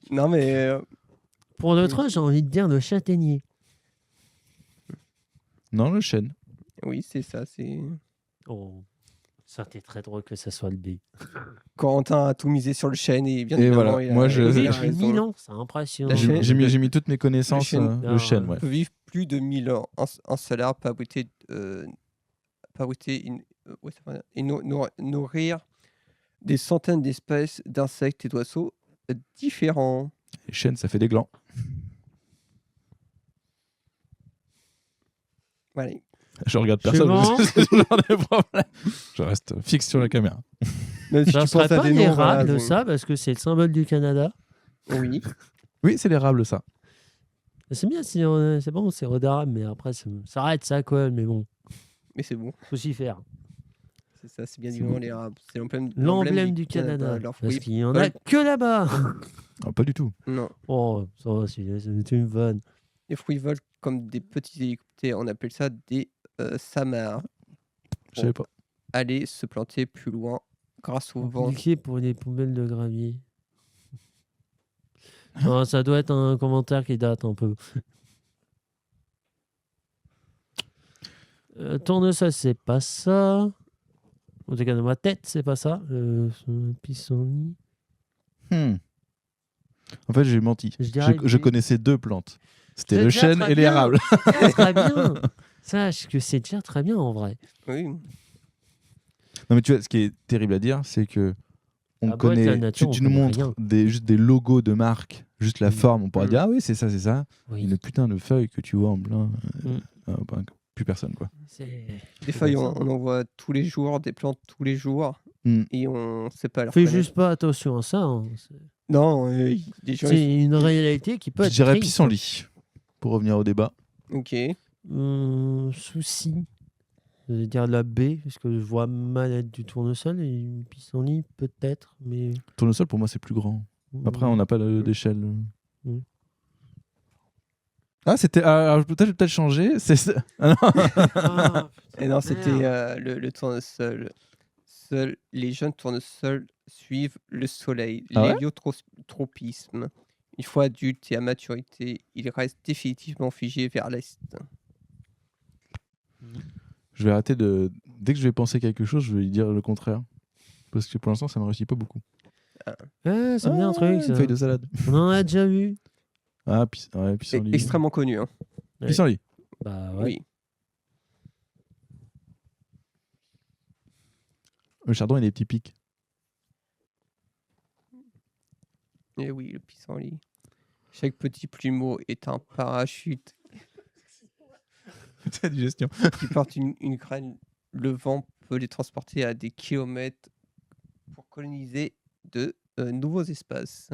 Non, mais. Pour notre, j'ai envie de dire le châtaignier. non, le chêne. Oui, c'est ça. C'est Oh, ça t'est très drôle que ça soit le B. Corentin a tout misé sur le chêne et bien Et évidemment, voilà, il moi, a, je- il Oui, a j'ai raison. 1000 ans, c'est impressionnant. La chaîne- J'ai mis toutes mes connaissances, chêne- le chêne, ouais. peut vivre plus de 1000 ans. Un seul arbre peut abriter, ouais, ça va, et nourrir des centaines d'espèces d'insectes et d'oiseaux différents. Les chênes, ça fait des glands. Voilà. Je regarde personne. Suivant. C'est ce genre de problème. Je reste fixe sur la caméra. Même si Ça tu serait penses à pas des noms, voilà, l'érable, c'est- ça, parce que c'est le symbole du Canada. Oui, Oui, c'est l'érable, ça. C'est bien, c'est bon, c'est d'érable, mais après, ça arrête, ça colle, mais bon, mais c'est bon. faut s'y faire. C'est ça, c'est bien C'est évidemment bon. l'érable. C'est L'emblème du Canada, Leur parce fruit. qu'il y en a que là-bas. Ah, pas du tout. Non, Oh, ça va, c'est une vanne. les fruits volent comme des petits hélicoptères. On appelle ça des samars. Je savais pas. Aller se planter plus loin grâce au vent. Compliqué pour les poubelles de gravier. Non, ça doit être un commentaire qui date un peu. Tournesol, c'est pas ça. En tout cas, dans ma tête, c'est pas ça. Pissenlit. Hmm. En fait, j'ai menti. Je dirais Je que- connaissais deux plantes. C'était C'est le déjà chêne très et bien. l'érable. C'est très bien. Sache que c'est déjà très bien en vrai. Oui, Non, mais tu vois, ce qui est terrible à dire, c'est que on Ah, boîte, la connaît. nature, Tu on nous connaît montres rien. juste des logos de marque, juste la Mm. forme. On pourrait Mm. dire, ah oui, c'est ça, c'est ça. Oui. Une putain de feuille que tu vois en blanc. Mm. Plus personne, quoi. des feuilles, on en voit tous les jours, des plantes tous les jours, Mm. et on sait pas leur Fais connaître. juste pas attention à ça. Hein. Non, les gens. C'est une réalité qui peut Je être dirais triste. pissenlit, pour revenir au débat. Ok. Souci. Je vais dire la B, parce que je vois mal être du tournesol et une pissenlit peut-être, mais Tournesol, pour moi, c'est plus grand. Après, on n'a pas d'échelle. Mm. Ah, c'était. Alors, peut-être changer. Ah non. Ah, Et non, c'était merde. le tournesol. Les jeunes tournesols suivent le soleil, Ah ouais l'héliotropisme. Une fois adultes et à maturité, ils restent définitivement figés vers l'est. Je vais arrêter de. Dès que je vais penser quelque chose, je vais dire le contraire. Parce que pour l'instant, ça ne me réussit pas beaucoup. Ah, c'est bien un truc, Une ça. feuille de salade. On en a déjà vu. Ah, ouais, pissenlit. Extrêmement connu. Hein. Ouais. Pissenlit. Bah ouais. Oui. Le chardon, il a des petits pics. Et oui, le pissenlit. Chaque petit plumeau est un parachute C'est digestion. qui porte une graine. Le vent peut les transporter à des kilomètres pour coloniser de nouveaux espaces.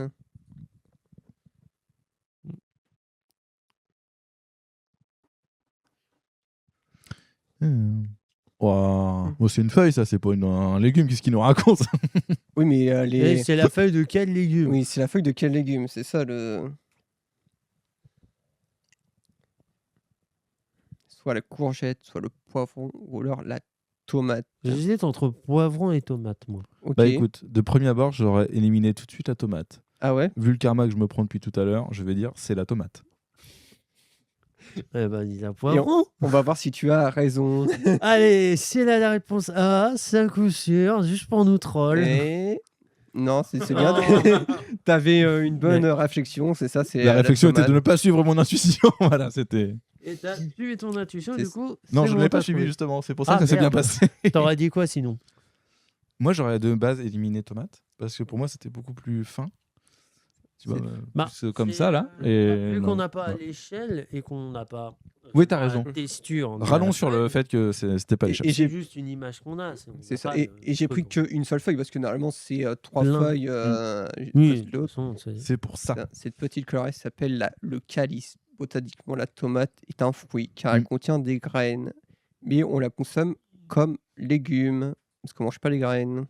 Wow. Bon, c'est une feuille, ça, c'est pas un légume. Qu'est-ce qu'il nous raconte? Oui, mais Et c'est la feuille de quel légume? oui, c'est la feuille de quel légume? C'est ça le. Soit la courgette, soit le poivron, ou alors la tomate. J'hésite entre poivron et tomate, moi. Ok. Bah écoute, de premier abord, j'aurais éliminé tout de suite la tomate. Ah ouais? Vu le karma que je me prends depuis tout à l'heure, je vais dire c'est la tomate. Eh ben, dis un poivron. On va voir si tu as raison. Allez, c'est la réponse A, c'est un coup sûr, juste pour nous troll. Et... Non, c'est bien. Oh. T'avais une bonne réflexion, c'est ça. C'est La réflexion était tomate. de ne pas suivre mon intuition. Voilà, c'était. Et t'as suivi ton intuition, C'est- du coup? Non, c'est je ne bon, l'ai pas t'as suivi trouvé. justement. C'est pour ça Ah, que ça s'est bien merde. passé. T'aurais dit quoi sinon? Moi, j'aurais de base éliminé tomate parce que pour moi, c'était beaucoup plus fin. Tu vois, Bah, plus comme c'est, ça là. Et Vu non. qu'on n'a pas à Ouais. l'échelle et qu'on n'a pas. Oui, t'as la raison. Texture. on Rallons a- sur le fait que c'était pas Et- l'échelle. et C'est j'ai- juste une image qu'on a. on C'est n'a ça. pas Et de j'ai pris truc. qu'une seule feuille parce que normalement c'est 3 Plein. feuilles. Oui, juste de toute l'autre. façon, c'est- C'est pour ça. Cette petite colorée s'appelle le calice. Botaniquement, la tomate est un fruit car elle contient des graines, mais on la consomme comme légume parce qu'on mange pas les graines.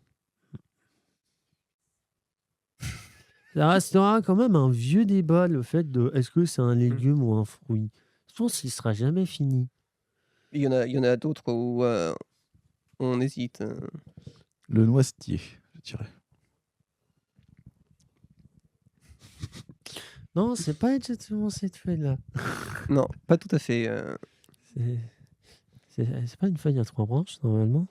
Ça restera quand même un vieux débat, le fait de est-ce que c'est un légume ou un fruit. Je pense qu'il sera jamais fini. Il y en a d'autres où on hésite. Le noisetier, je dirais. Non, c'est pas exactement cette feuille-là. Non, pas tout à fait. C'est C'est pas une feuille à 3 branches, normalement?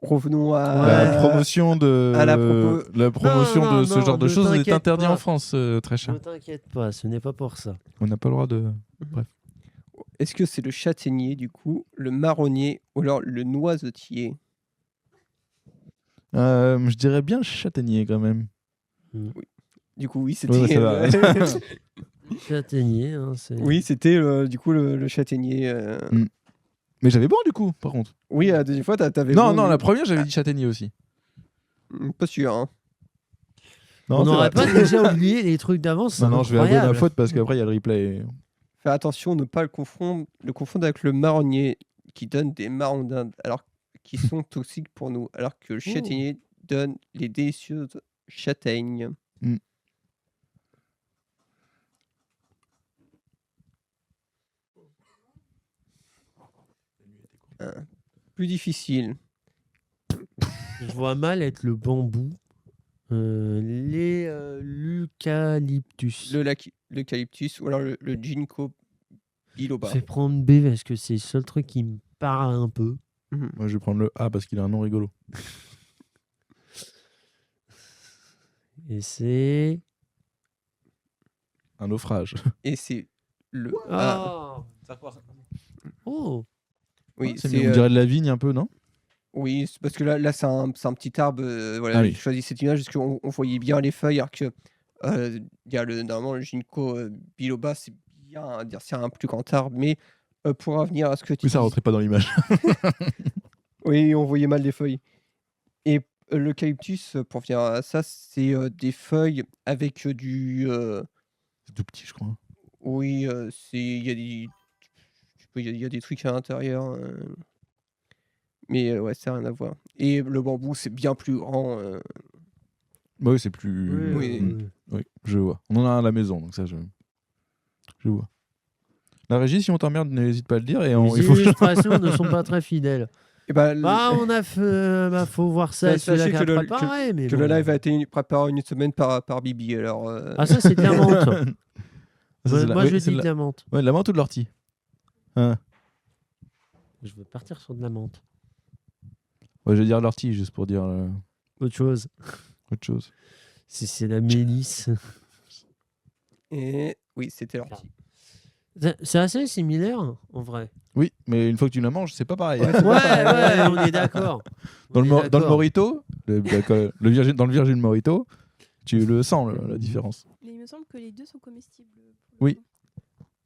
Revenons La promotion de, à la propo- la promotion Non, de ce genre de ne choses est t'inquiète interdit pas. en France, très cher. Ne t'inquiète pas, ce n'est pas pour ça. On n'a pas le droit de. Est-ce que c'est le châtaignier, du coup, le marronnier ou alors le noisetier? Je dirais bien le châtaignier quand même. Du coup, oui, Ouais, c'était. ça va. Châtaignier, hein, c'est... Oui, c'était du coup le châtaignier. Mais j'avais bon du coup, par contre. Oui, la deuxième fois, t'avais. Non, bon, non, oui. la première j'avais dit châtaignier aussi. Pas sûr, hein. Non, On c'est n'aurait vrai. pas déjà oublié les trucs d'avance. Non, non, je vais avouer ma incroyable. faute parce qu'après il y a le replay. Faire attention, ne pas le confondre avec le marronnier qui donne des marrons d'Inde, alors qui sont toxiques pour nous, alors que le châtaignier donne les délicieuses châtaignes. Plus difficile. Je vois mal être le bambou. L'eucalyptus. L'eucalyptus ou alors le ginkgo biloba. Je vais prendre B parce que c'est le seul truc qui me parle un peu. Moi je vais prendre le A parce qu'il a un nom rigolo. Et c'est... Un naufrage. Et c'est le Ah. Oh. Oui, C'est c'est on dirait de la vigne un peu, non? oui, c'est parce que là c'est un petit arbre. Voilà, Ah oui. j'ai choisi cette image parce qu'on voyait bien les feuilles, alors que il y a normalement le ginkgo biloba, c'est bien dire c'est un plus grand arbre, mais pour revenir à ce que tu Oui, ça dis- rentrait pas dans l'image. oui, on voyait mal les feuilles. Et l'eucalyptus, pour venir à ça, c'est des feuilles avec C'est tout petit, je crois. oui, il y a il y a des trucs à l'intérieur. Mais ouais, ça n'a rien à voir. Et le bambou, c'est bien plus grand. Bah oui, c'est plus. Oui. Oui, je vois. On en a un à la maison, donc ça, je vois. La régie, si on t'emmerde, n'hésite pas à le dire. Et Les il faut... illustrations ne sont pas très fidèles. Et bah, On a fait... faut voir ça. Bah, Celui-là sachez qui a que le- préparé, mais que bon. le live a été préparé une semaine par Bibi. Alors, Ah, ça, c'est de la menthe. Ça, c'est la- Moi, oui, je c'est dis la- de la menthe. Ouais, de la menthe ou de l'ortie? Hein. Je veux partir sur de la menthe. Ouais, je vais dire l'ortie, juste pour dire Autre chose. autre chose. C'est la mélisse. et oui, c'était l'ortie. C'est assez similaire, en vrai. Oui, mais une fois que tu la manges, c'est pas pareil. Ouais, c'est pas pareil. on est d'accord. Dans On le, est dans le d'accord. Morito, dans le Virgin Morito, tu le sens, la différence. Mais il me semble que les deux sont comestibles. pour le Oui. coup.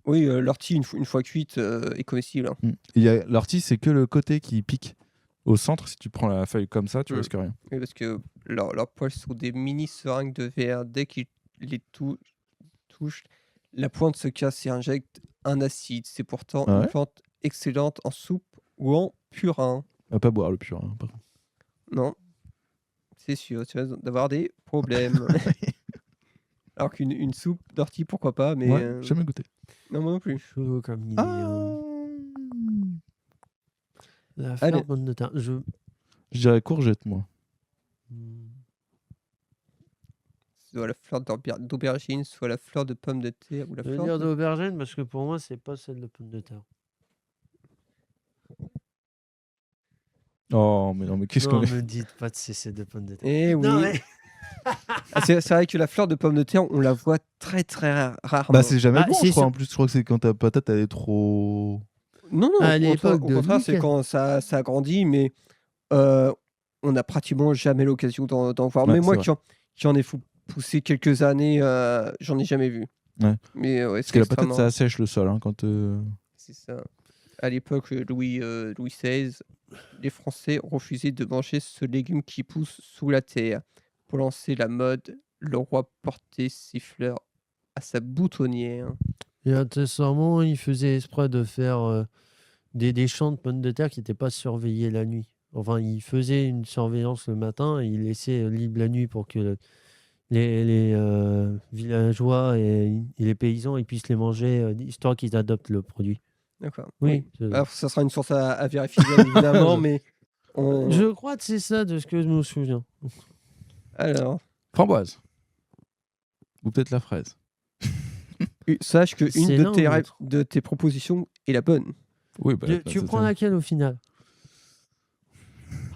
Oui, l'ortie, une fois cuite, est comestible. Hein. Il y a l'ortie, c'est que le côté qui pique. Au centre, si tu prends la feuille comme ça, tu risques rien. Oui, parce que leurs poils sont des mini seringues de verre. Dès qu'ils les touchent, la pointe se casse et injecte un acide. C'est pourtant Ah ouais une plante excellente en soupe ou en purin. On va pas boire le pur. Hein, par contre. Non, c'est sûr, tu vas avoir des problèmes. Alors qu'une soupe d'ortie, pourquoi pas, mais Ouais, j'ai jamais goûté. non, moi non plus. Chaud comme idée. Ah. La Allez. fleur bonne de terre. Je dirais courgette, moi. Soit la fleur d'aubergine, soit la fleur de pomme de terre ou la Je veux fleur dire de... d'aubergine parce que pour moi, c'est pas celle de pomme de terre. Oh, mais non, mais qu'est-ce Non, qu'on est. me dites pas de celle de pomme de terre. Eh oui. Non, mais... Ah, c'est vrai que la fleur de pomme de terre, on la voit très très rarement. Bah, c'est jamais Bah, bon, c'est je crois. ça. En plus, je crois que c'est quand ta patate, elle est trop. Non, À au l'époque contraire, de au contraire, c'est Mick. quand ça grandit, mais on n'a pratiquement jamais l'occasion d'en voir. Ouais, Mais moi c'est qui en ai poussé quelques années, j'en ai jamais vu. Ouais. Mais ouais, Parce c'est que la patate, extrêmement... ça assèche le sol. Hein, quand, C'est ça. À l'époque, Louis XVI, les Français refusaient de manger ce légume qui pousse sous la terre. Pour lancer la mode, le roi portait ses fleurs à sa boutonnière. Et accessoirement, il faisait exprès de faire des champs de pommes de terre qui n'étaient pas surveillés la nuit. Enfin, il faisait une surveillance le matin et il laissait libre la nuit pour que les villageois et les paysans ils puissent les manger, histoire qu'ils adoptent le produit. D'accord. Oui. Alors, ça sera une source à vérifier, bien évidemment, mais... Je crois que c'est ça de ce que je me souviens. Alors, Framboise. Ou peut-être la fraise. sache que C'est une l'un ou l'autre. de tes propositions est la bonne. Oui, bah, Tu prends laquelle au final?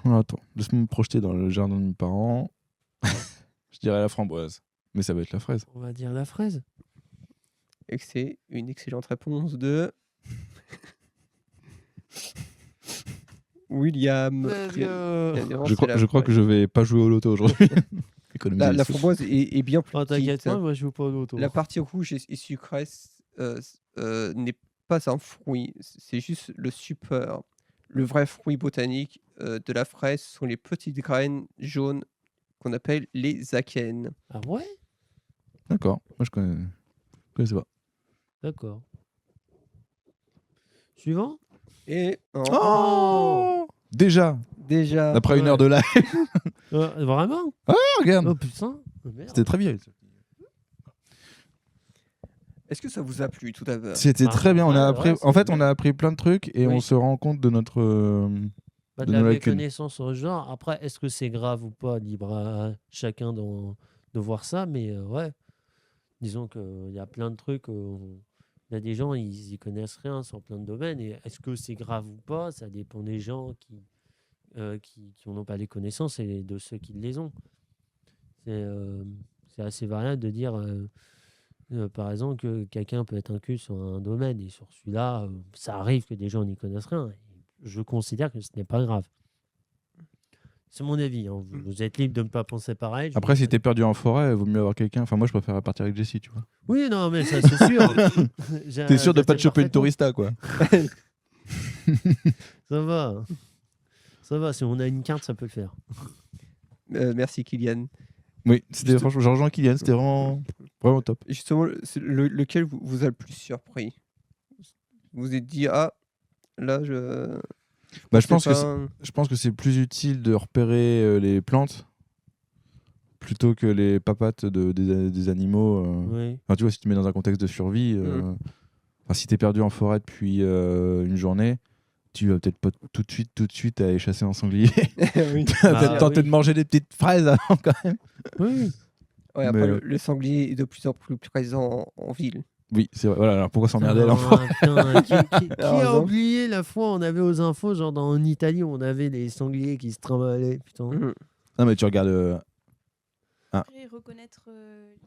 Attends, laisse-moi me projeter dans le jardin de mes parents. Je dirais la framboise. Mais ça va être la fraise. On va dire la fraise. Et que c'est une excellente réponse de William. Je crois que je vais pas jouer au loto aujourd'hui. La framboise est bien plus Oh, t'inquiète petite. pas, moi je joue pas au loto. La partie rouge et sucrée n'est pas un fruit, c'est juste le support. Le vrai fruit botanique de la fraise sont les petites graines jaunes qu'on appelle les akènes. Ah ouais? D'accord, moi je connaissais pas. D'accord. Suivant? Et Oh déjà après une heure de live. Vraiment? Ah, regarde. Oh putain. Oh, merde. C'était très bien. Est-ce que ça vous a plu tout d'abord? C'était très bien. On a appris. ouais, En fait, bien. on a appris plein de trucs et Oui. on se rend compte de notre. De de la nos lacunes. méconnaissance au genre. Après, est-ce que c'est grave ou pas? Libre à chacun de voir ça. Mais ouais, disons qu'il y a plein de trucs. Il y a des gens, ils y connaissent rien sur plein de domaines. Et est-ce que c'est grave ou pas? Ça dépend des gens qui n'ont pas les connaissances et de ceux qui les ont. C'est assez variable de dire, par exemple, que quelqu'un peut être un cul sur un domaine et sur celui-là, ça arrive que des gens n'y connaissent rien. Et je considère que ce n'est pas grave. C'est mon avis. Hein. Vous êtes libre de ne pas penser pareil. Après, si t'es perdu en forêt, il vaut mieux avoir quelqu'un. Enfin, moi, je préfère partir avec Jessie, tu vois. Oui, non, mais ça, c'est sûr. T'es sûr de pas te choper une parfaitement. tourista, quoi. Ça va. Ça va. Si on a une carte, ça peut le faire. Merci Kylian. Oui, c'était franchement, je rejoins Kylian, c'était vraiment top. Justement, c'est lequel vous a le plus surpris? Vous vous êtes dit, ah, là, je pense que c'est plus utile de repérer les plantes plutôt que les papates des animaux. Oui. Enfin, tu vois, si tu mets dans un contexte de survie, enfin, si t'es perdu en forêt depuis une journée, tu vas peut-être pas tout de suite aller chasser un sanglier. Oui. Tu vas peut-être tenter de manger des petites fraises avant quand même. Oui. Ouais, après, Mais, le sanglier est de plus en plus présent en ville. Oui, c'est vrai. Voilà, alors pourquoi s'emmerder Ah, là en forêt putain, qui a Heureusement. oublié la fois on avait aux infos, genre en Italie, on avait les sangliers qui se trimballaient. Putain. Non, mais tu regardes. Après, reconnaître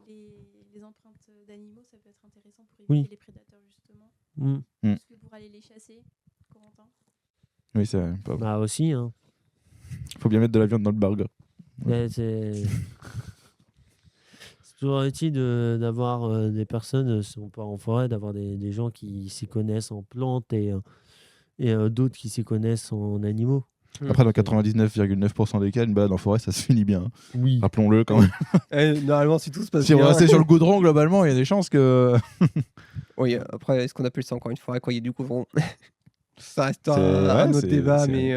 les empreintes d'animaux, ça peut être intéressant pour éviter Oui. les prédateurs, justement. Mm. Parce que pour aller les chasser, Corentin. Oui, c'est pas vrai. Bah aussi, hein. Faut bien mettre de la viande dans le burger. Mais c'est toujours utile d'avoir des personnes, si on part en forêt, d'avoir des gens qui s'y connaissent en plantes et d'autres qui s'y connaissent en animaux. Après, dans 99,9% des cas, une balade en forêt, ça se finit bien. Hein. Oui. Rappelons-le quand même. Normalement, si tout se passe Si on bien. restait sur le goudron, globalement, il y a des chances que. Oui, après, est-ce qu'on appelle ça encore une forêt quand il y a du goudron? Ça reste C'est- un ouais, autre c'est- débat, c'est- mais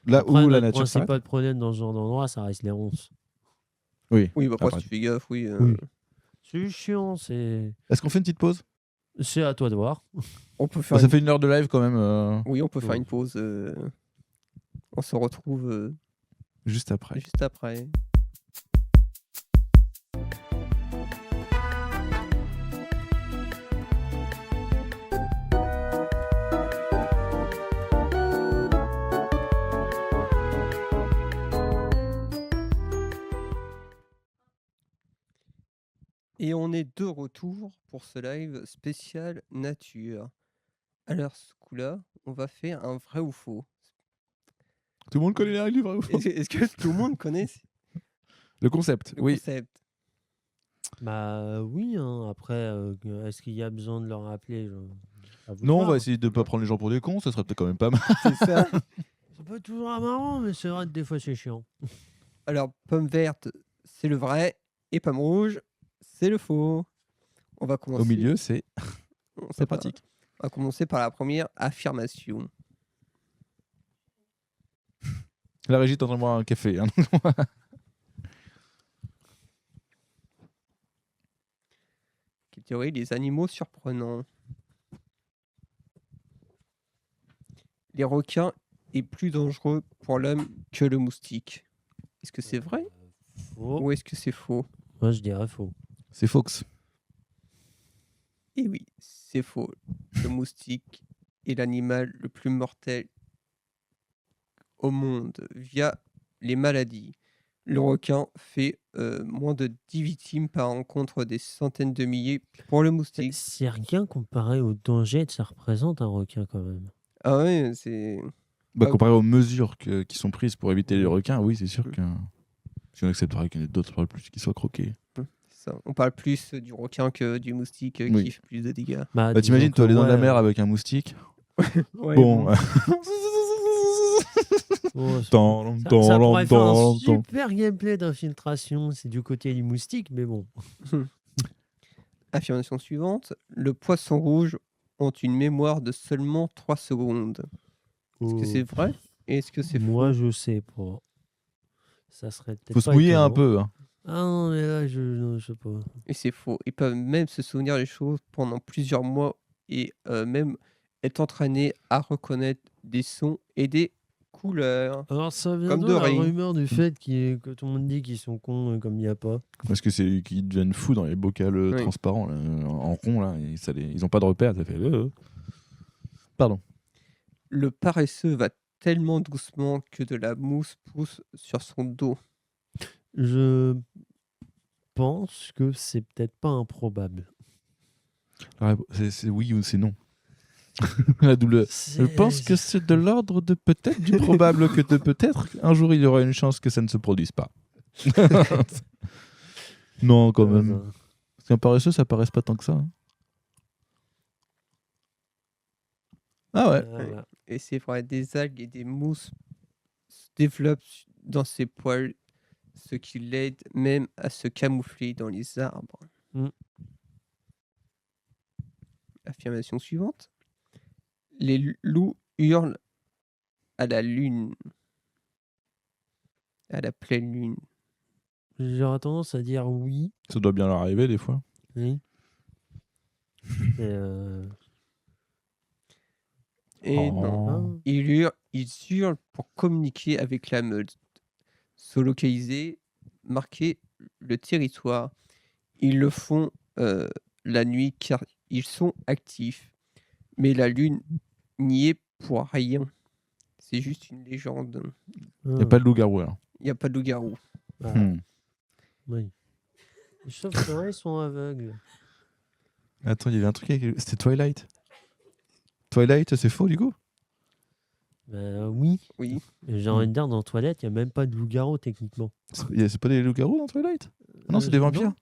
Là Après, où la notre nature s'arrête. principal problème dans ce genre d'endroit, ça reste les ronces. Oui. oui, bah, après, Après. si tu fais gaffe, oui. Oui. C'est chiant, c'est Est-ce qu'on fait une petite pause? à toi de voir. On peut faire Ça fait une heure de live quand même. Oui, on peut faire Ouais. une pause. On se retrouve Juste après. juste après. Et on est de retour pour ce live spécial nature. Alors, ce coup-là, on va faire un vrai ou faux. Tout le monde connaît les règles du vrai ou faux? Est-ce que tout le monde connaît Le concept, le oui. concept? Bah oui, hein. Après, est-ce qu'il y a besoin de leur rappeler à vous Non, on voir. va essayer de pas prendre les gens pour des cons, ça serait peut-être quand même pas mal. C'est ça. C'est pas toujours marrant, mais c'est vrai que des fois c'est chiant. Alors, pomme verte, c'est le vrai. Et pomme rouge, c'est le faux. On va commencer. Au milieu, c'est C'est pratique. On va commencer par la première affirmation. La régie est en train de boire un café. Hein. Quelle théorie? Les animaux surprenants. Les requins est plus dangereux pour l'homme que le moustique. Est-ce que c'est vrai Faux. ou est-ce que c'est faux? Moi, je dirais faux. C'est Fox. Eh oui, c'est faux. Le moustique est l'animal le plus mortel au monde via les maladies. Le requin fait moins de 10 victimes par an contre des centaines de milliers pour le moustique. C'est rien comparé au danger que ça représente un requin quand même. Ah ouais, c'est... Bah, Ah. comparé aux mesures qui sont prises pour éviter les requins, oui, c'est sûr que si on accepterait qu'il y en ait d'autres plus qui soient croqués. ça. On parle plus du requin que du moustique Oui. qui fait plus de dégâts. Bah, t'imagines, toi, aller dans la mer avec un moustique. Ouais, Bon. Ça pourrait faire un super gameplay d'infiltration. C'est du côté du moustique, mais bon. Affirmation suivante. Le poisson rouge ont une mémoire de seulement 3 secondes. Est-ce que c'est vrai et est-ce que c'est faux? Moi, je sais pas. Ça serait peut-être Faut se pas mouiller étonnant. un peu. Hein. Ah non, mais là, je sais pas. Et c'est faux. Ils peuvent même se souvenir des choses pendant plusieurs mois et même être entraînés à reconnaître des sons et des couleurs. Alors, ça vient Comme de de la Ray. rumeur du fait que tout le monde dit qu'ils sont cons comme il n'y a pas. Parce que c'est qu'ils deviennent fous dans les bocals Oui. transparents, là, en rond, là. Et ils ont pas de repère. Ça fait. Pardon. Le paresseux va tellement doucement que de la mousse pousse sur son dos. Je pense que c'est peut-être pas improbable. C'est oui ou c'est non. La double. Je pense que c'est de l'ordre de peut-être, du probable que de peut-être. Un jour, il y aura une chance que ça ne se produise pas. Non, quand même. Parce qu'un paresseux, ça paraisse pas tant que ça. Hein. Ah ouais. Voilà. Et c'est vrai, des algues et des mousses se développent dans ses poils, ce qui l'aide même à se camoufler dans les arbres. Affirmation suivante. Les loups hurlent à la lune. À la pleine lune. J'aurais tendance à dire oui. Ça doit bien leur arriver des fois. Oui. Et non. Ils hurlent pour communiquer avec la meute. Se localiser, marquer le territoire. Ils le font la nuit car ils sont actifs. Mais la lune n'y est pour rien. C'est juste une légende. Il n'y a pas de loup-garou alors. Il n'y a pas de loup-garou. Oui. Les chauves-souris sont aveugles. Attends, il y avait un truc avec... C'était Twilight. Twilight, c'est faux du coup? Oui. Oui. J'ai envie de dire, dans Toilette, il n'y a même pas de loup-garou techniquement. C'est pas des loups-garous dans Twilight? Non, c'est des vampires.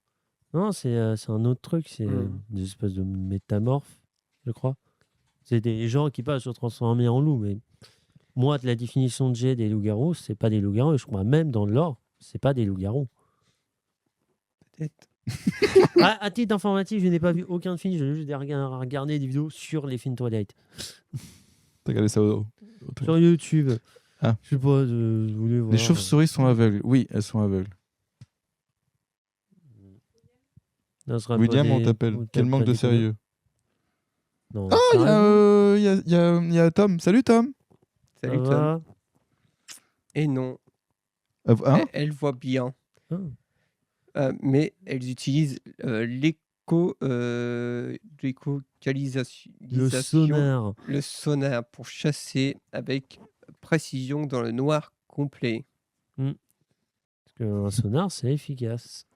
Non, c'est un autre truc. C'est des espèces de métamorphes, je crois. C'est des gens qui peuvent se transformer en loup. Mais moi, de la définition que j'ai des loups-garous, c'est pas des loups-garous. Et je crois même dans le lore, c'est pas des loups-garous. Peut-être. À titre informatif, je n'ai pas vu aucun film. J'ai juste regardé des vidéos sur les films Twilight. T'as regardé ça sur YouTube. Ah. Je sais pas, je voulais voir. Les chauves-souris sont aveugles. Oui, elles sont aveugles. William, on t'appelle. Quel manque de sérieux. Non, il y a Tom. Salut Tom. Salut Tom. Et non. Hein elle voit bien. Mais elles utilisent l'éco-localisation. Le sonar pour chasser avec précision dans le noir complet. Parce qu'un sonar, c'est efficace.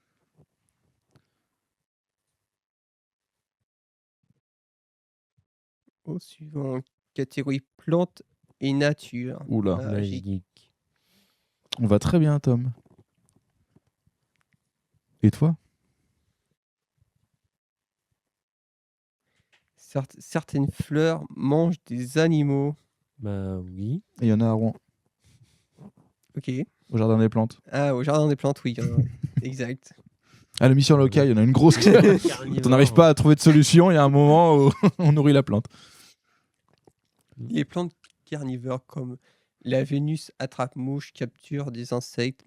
Au suivant, catégorie plantes et nature. Oula. Magique. On va très bien, Tom. Et toi? Certaines fleurs mangent des animaux. Bah oui. Et il y en a à Rouen. Ok. Au Jardin des Plantes. Ah, au Jardin des Plantes, oui. Exact. À la mission locale, il y en a une grosse. Quand on n'arrive pas à trouver de solution, il y a un moment où on nourrit la plante. Les plantes carnivores comme la Vénus attrape-mouche capturent des insectes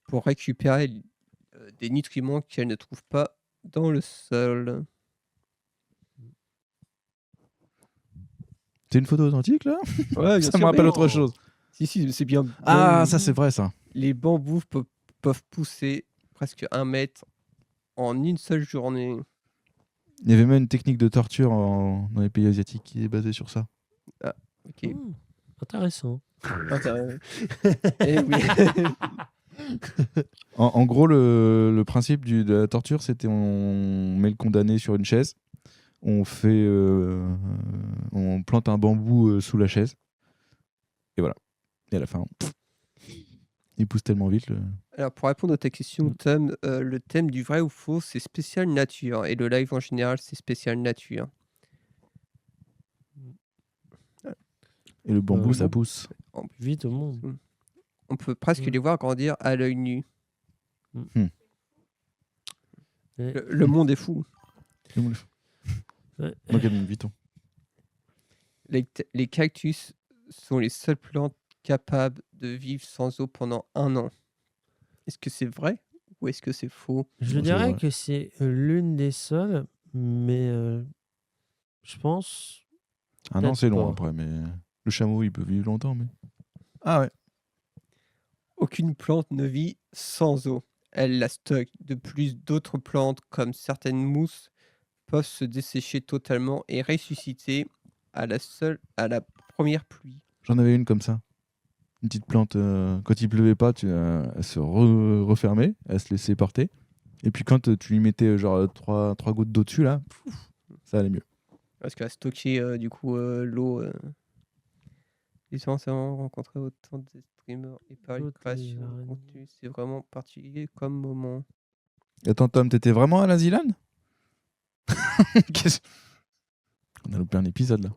pour récupérer des nutriments qu'elles ne trouvent pas dans le sol. C'est une photo authentique là? Ouais, ça me rappelle autre chose. Si, c'est bien. Ah, ça c'est vrai ça. Les bambous peuvent pousser presque 1 mètre en une seule journée. Il y avait même une technique de torture dans les pays asiatiques qui est basée sur ça. Ah, ok. Intéressant. Intéressant. Eh oui. En gros, le principe de la torture, c'était on met le condamné sur une chaise, on plante un bambou sous la chaise, et voilà. Et à la fin, il pousse tellement vite. Alors, pour répondre à ta question, Tom, le thème du vrai ou faux, c'est spécial nature. Et le live en général, c'est spécial nature. Et le bambou, ça pousse. Vite au monde. On peut presque les voir grandir à l'œil nu. Le monde est fou. Les cactus sont les seules plantes capables de vivre sans eau pendant 1 an. Est-ce que c'est vrai ou est-ce que c'est faux? Je dirais que c'est l'une des seules, mais je pense... Un an, c'est long après, mais le chameau, il peut vivre longtemps. Mais... Ah ouais. Aucune plante ne vit sans eau. Elle la stocke. De plus, d'autres plantes, comme certaines mousses, peuvent se dessécher totalement et ressusciter à la première pluie. J'en avais une comme ça. Une petite plante, quand il pleuvait pas, elle se refermait, elle se laissait porter. Et puis quand tu lui mettais genre 3 gouttes d'eau dessus, là, ça allait mieux. Parce qu'elle a stocké du coup l'eau. Les gens ont rencontré autant de streamers et par une création de contenu. C'est vraiment particulier comme moment. Attends, Tom, t'étais vraiment à la Zilan? On a loupé un épisode là.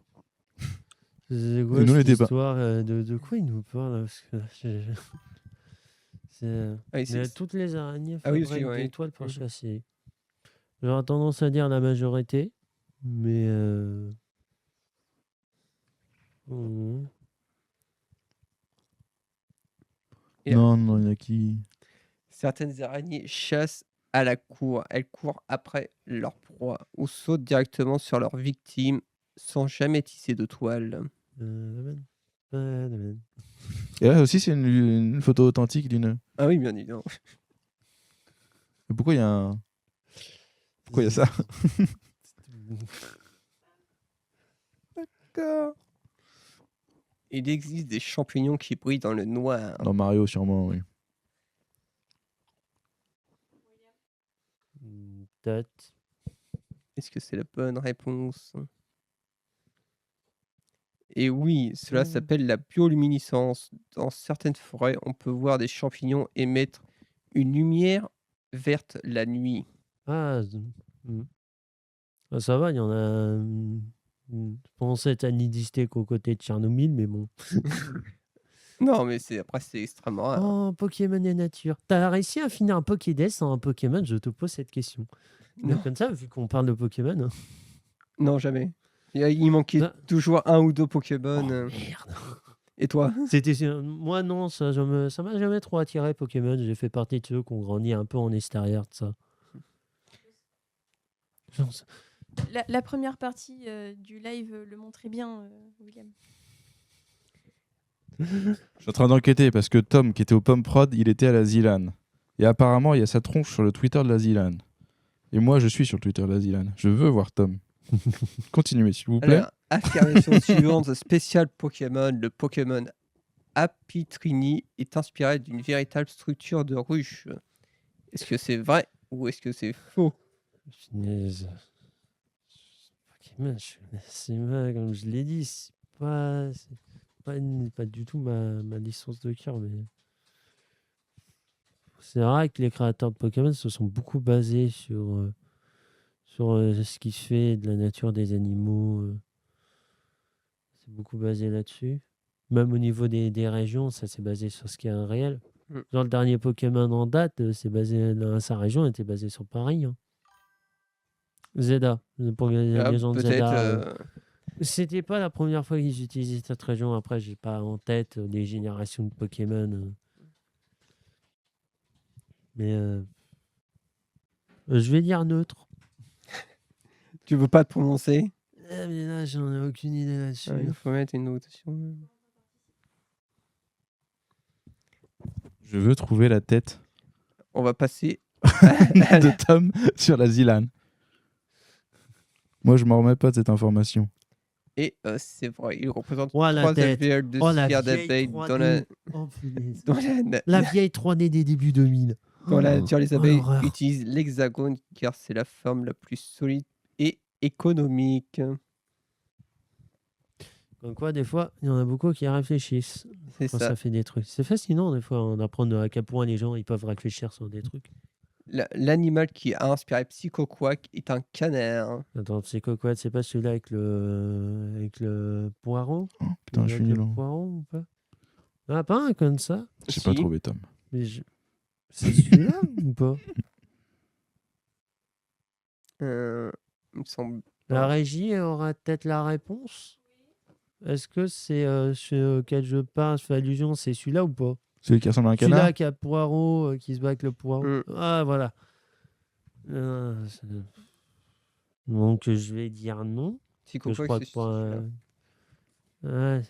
C'est quoi cette histoire de quoi il nous parle parce que c'est toutes les araignées fabriquent des étoiles pour chasser. J'aurais tendance à dire la majorité, mais Non, il y a qui... Certaines araignées chassent à la cour. Elles courent après leur proie ou sautent directement sur leur victime sans jamais tisser de toile. Et là aussi, c'est une photo authentique d'une... Ah oui, bien évidemment. Mais pourquoi il y a ça? D'accord. Il existe des champignons qui brillent dans le noir. Dans Mario, sûrement, oui. Peut-être. Est-ce que c'est la bonne réponse? Et oui, cela s'appelle la bioluminescence. Dans certaines forêts, on peut voir des champignons émettre une lumière verte la nuit. Ah, ça va, il y en a pendant cette année d'hystérie aux côtés de Tchernobyl, mais bon. Non, mais après, c'est extrêmement rare. Oh, Pokémon et nature. T'as réussi à finir un Pokédex en un Pokémon? Je te pose cette question. Non. Comme ça, vu qu'on parle de Pokémon. Non, jamais. Il manquait toujours 1 ou 2 Pokémon. Oh, merde. Et toi? Moi, non, ça m'a jamais trop attiré Pokémon. J'ai fait partie de ceux qui ont grandi un peu en extérieur de ça. La première partie du live le montrait bien, William. Je suis en train d'enquêter parce que Tom, qui était au Pomme Prod, il était à la Zilan. Et apparemment, il y a sa tronche sur le Twitter de la Zilan. Et moi, je suis sur le Twitter de la Zilan. Je veux voir Tom. Continuez, s'il vous plaît. Alors, affirmation suivante, spécial Pokémon. Le Pokémon Apitrini est inspiré d'une véritable structure de ruche. Est-ce que c'est vrai ou est-ce que c'est faux? Pokémon, c'est mal, comme je l'ai dit, c'est pas du tout ma licence de cœur, mais c'est vrai que les créateurs de Pokémon se sont beaucoup basés sur ce qui se fait de la nature des animaux. C'est beaucoup basé là-dessus. Même au niveau des régions, ça s'est basé sur ce qui est un réel. Genre le dernier Pokémon en date, c'est basé dans sa région, était basé sur Paris. Hein. Zelda, pour les gens de Zelda. C'était pas la première fois qu'ils utilisaient cette région. Après, j'ai pas en tête les générations de Pokémon. Mais je vais dire neutre. Tu veux pas te prononcer? Mais là, j'en ai aucune idée là-dessus. Il faut mettre une notation. Je veux trouver la tête. On va passer de Tom sur la Zilan. Moi, je m'en remets pas de cette information. Et c'est vrai, il représente Oh, la 3 tête. alvéoles de Oh, la cire vieille d'abeille 3D. Oh, punaise. dans la na- La vieille 3D des débuts 2000. dans la Oh, nature. Les oh, abeilles l'horreur. utilisent l'hexagone car c'est la forme la plus solide et économique. Comme quoi, des fois, il y en a beaucoup qui réfléchissent C'est quand ça. ça fait des trucs. C'est fascinant, des fois, d'apprendre à quel point les gens ils peuvent réfléchir sur des trucs. L'animal qui a inspiré Psycho Quack est un canard. Attends, c'est quoi, c'est pas celui-là avec le poireau? Oh, putain, je suis Avec nul. le hein. poireau ou pas? Ah, pas un comme ça? J'ai Si. pas trouvé, Tom. Mais c'est celui-là ou pas? Il me semble. La régie aura peut-être la réponse? Est-ce que c'est ce auquel je parle, je fais allusion, c'est celui-là ou pas? Celui qui ressemble à un canard. Celui-là qui a poireau, qui se bat avec le poireau. Mm. Ah, voilà. Donc, je vais dire non. Psycho Que je Quack, crois c'est que pour celui-là. Ouais,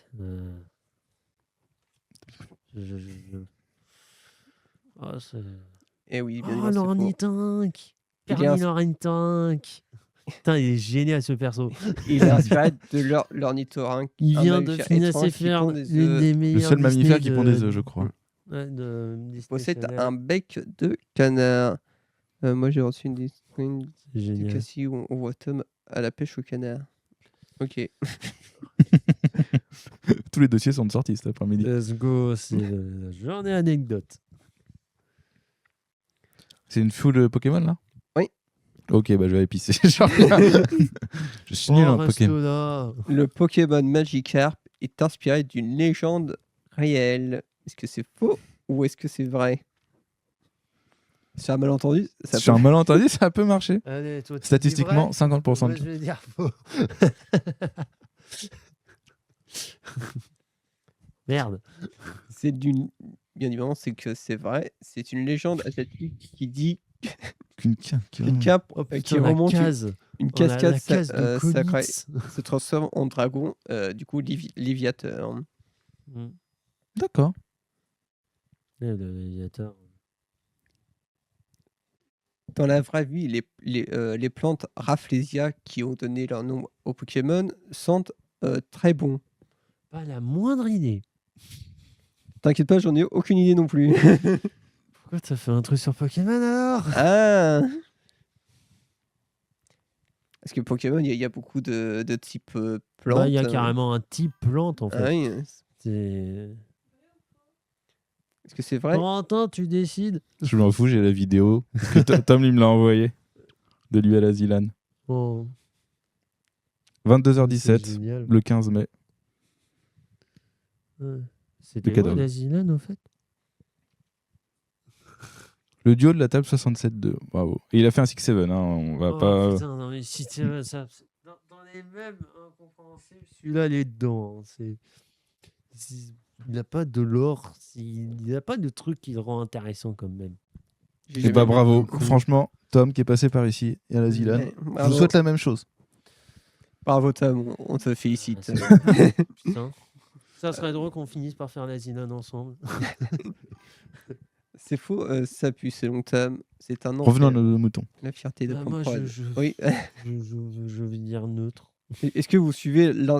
Oh, c'est... Eh oui, bien Oh, évidemment, c'est faux. l'ornitinque! Il est Permis l'ornitinque! Putain, il est génial ce perso. Il est inspiré de l'ornithorynque. Il un vient de mammifère finir étrange ses qui faire pond des l'une œufs. des Le meilleures seul mammifère qui Disney pond des œufs, je crois. Ouais, de Disney Possède Channel. un bec de canard. Moi, j'ai reçu une screen C'est de génial. Cassie où on voit Tom à la pêche au canard. Ok. Tous les dossiers sont sortis cet après-midi. Let's go, c'est la journée anecdote. C'est une full Pokémon là? Oui. Ok, bah je vais aller pisser. Je suis nul en reste Pokémon. là. Le Pokémon Magikarp est inspiré d'une légende réelle. Est-ce que c'est faux ou est-ce que c'est vrai? C'est un malentendu? Ça Sur un malentendu, ça peut marcher. Allez, toi, tu dis Statistiquement, vrai? 50% Moi, de je vais dire faux. Merde. C'est d'une. Bien évidemment, c'est que c'est vrai. C'est une légende asiatique qui dit qu'une qu'une cape Oh qui putain, la remonte case. une Oh, la cascade case de sacrée comics. se transforme en dragon, du coup Léviateur. Mm. D'accord. Le Léviateur. Dans la vraie vie, les plantes Rafflesia qui ont donné leur nom aux Pokémon sentent très bon. Pas la moindre idée. T'inquiète pas, j'en ai aucune idée non plus. Pourquoi t'as fait un truc sur Pokémon alors? Ah! Parce que Pokémon, il y a beaucoup de types plantes. Bah, il y a carrément un type plante en fait. Ah oui. C'est... Est-ce que c'est vrai? Corentin, tu décides. Je m'en fous, j'ai la vidéo. Parce que Tom, il me l'a envoyé. De lui à la Zilane. Oh, 22h17, c'est génial. le 15 mai. Ouais. C'était cadeau. quoi la Zilane au fait? Le duo de la table 67-2. Bravo. Et il a fait un 6-7, hein. On va Oh, pas. putain, non, mais si tu veux, ça, dans les mêmes incompréhensibles, celui-là, il est dedans. Il n'a pas de lore, il n'a pas de truc qui le rend intéressant quand même. Et bah bravo. Franchement, Tom qui est passé par ici et à la Zilane. Ouais, Je bravo. vous souhaite la même chose. Bravo Tom, on te félicite. Putain. Ça serait drôle qu'on finisse par faire la Zilane ensemble. C'est faux, ça pue selon Tom. C'est un nom. Revenons à nos moutons. La fierté de Ah, prendre moi, part à- je- Oui. Je vais dire neutre. Est-ce que vous suivez Le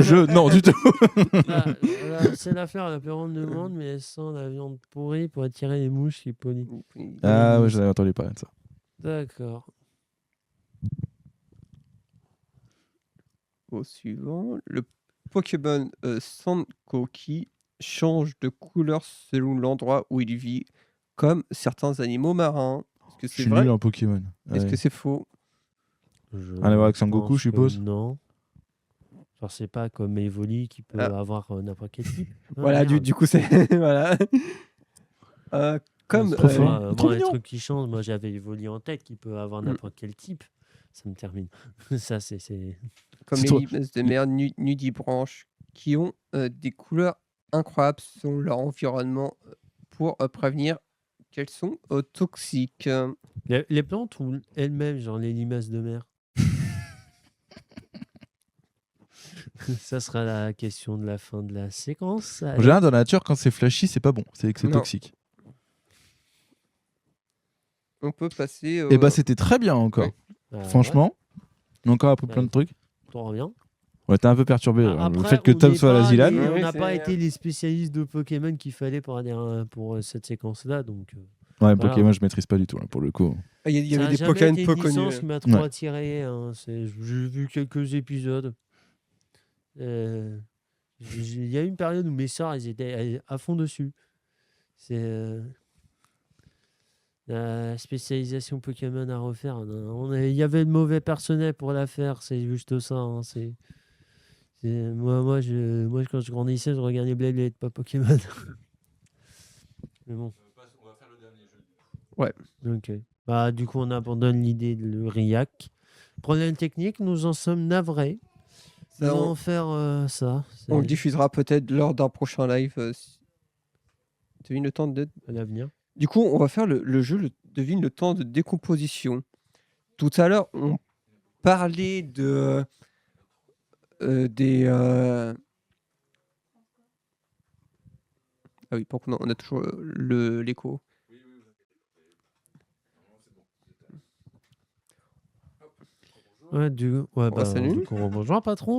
jeu, non, du tout. C'est l'affaire la plus grande du monde, mais elle sent la viande pourrie pour attirer les mouches qui polluent. Ah ouais, j'en avais entendu parler de ça. D'accord. Au suivant, le Pokémon Sankoki change de couleur selon l'endroit où il vit, comme certains animaux marins. Est-ce que Je c'est suis vrai? nul en Pokémon. Est-ce Ouais. que c'est faux? Rien à voir avec Sangoku, pense je suppose. que Non. Genre, c'est pas comme Evoli qui peut Ah. avoir n'importe quel type. Ah, Voilà, merde. du coup, c'est. Voilà. Comme. trop fort. Trop Moi, les mignon. trucs qui changent, moi j'avais Evoli en tête qui peut avoir n'importe quel type. Ça me termine. Ça, c'est. Comme C'est les toi. limaces de mer nudibranches qui ont des couleurs incroyables selon leur environnement pour prévenir qu'elles sont toxiques. Les plantes ou elles-mêmes, genre les limaces de mer? Ça sera la question de la fin de la séquence. En Allez. général, dans la nature, quand c'est flashy, c'est pas bon. C'est que c'est Non. toxique. On peut passer. Et bah, c'était très bien encore. Ouais. Ah, Franchement, on a encore appris plein de trucs. tout revient. Ouais, t'es un peu perturbé. Le Après, fait que on Tom n'est soit à pas l'asile. les- Oui, on n'a c'est- pas été les spécialistes de Pokémon qu'il fallait pour cette séquence-là. Donc, Ouais, voilà. Pokémon, je maîtrise pas du tout, là, pour le coup. Il y ça avait a des jamais Pokémon été peu une licence connus. qui m'a trop Ouais. attiré. Hein. J'ai vu quelques épisodes. Il y a eu une période où mes sœurs, elles étaient à fond dessus. C'est la spécialisation Pokémon à refaire. Il y avait le mauvais personnel pour la faire, c'est juste ça. Hein. Moi, quand je grandissais, je regardais Beyblade, pas Pokémon. Mais bon. Ouais. Ok. Bah, du coup, on abandonne l'idée de le RIAC. Problème technique, nous en sommes navrés. Nous Ça, allons faire ça. on le C'est diffusera peut-être lors d'un prochain live. Devine le temps de... à l'avenir. Du coup, on va faire le jeu devine le temps de décomposition. Tout à l'heure, on parlait des... Ah oui, par contre, on a toujours l'écho. Ouais, salut. du coup, bonjour patron.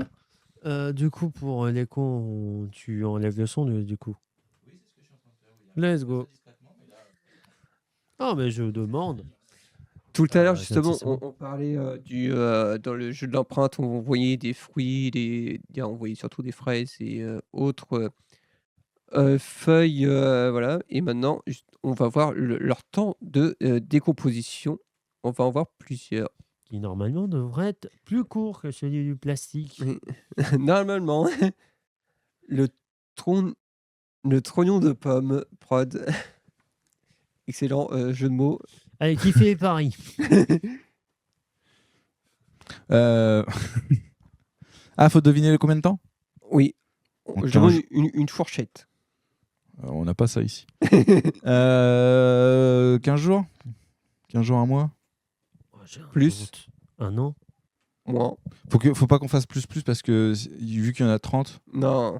Du coup, pour l'écho, tu enlèves le son du coup. Let's go. Ah, mais je demande. Tout à l'heure, je justement, sais pas. on parlait dans le jeu de l'empreinte, on voyait des fruits, on voyait surtout des fraises et autres feuilles, voilà. Et maintenant, on va voir leur temps de décomposition. On va en voir plusieurs. Qui normalement devrait être plus court que celui du plastique. Oui. Normalement, le, le trognon de pomme, prod. Excellent jeu de mots. Allez, qui fait les paris? Ah, faut deviner le combien de temps? Oui, Donc, je demande une fourchette. On n'a pas ça ici. 15 jours 15 jours, un mois? J'ai un Plus. doute. Un an? Moins. Faut pas qu'on fasse plus parce que vu qu'il y en a 30, Non.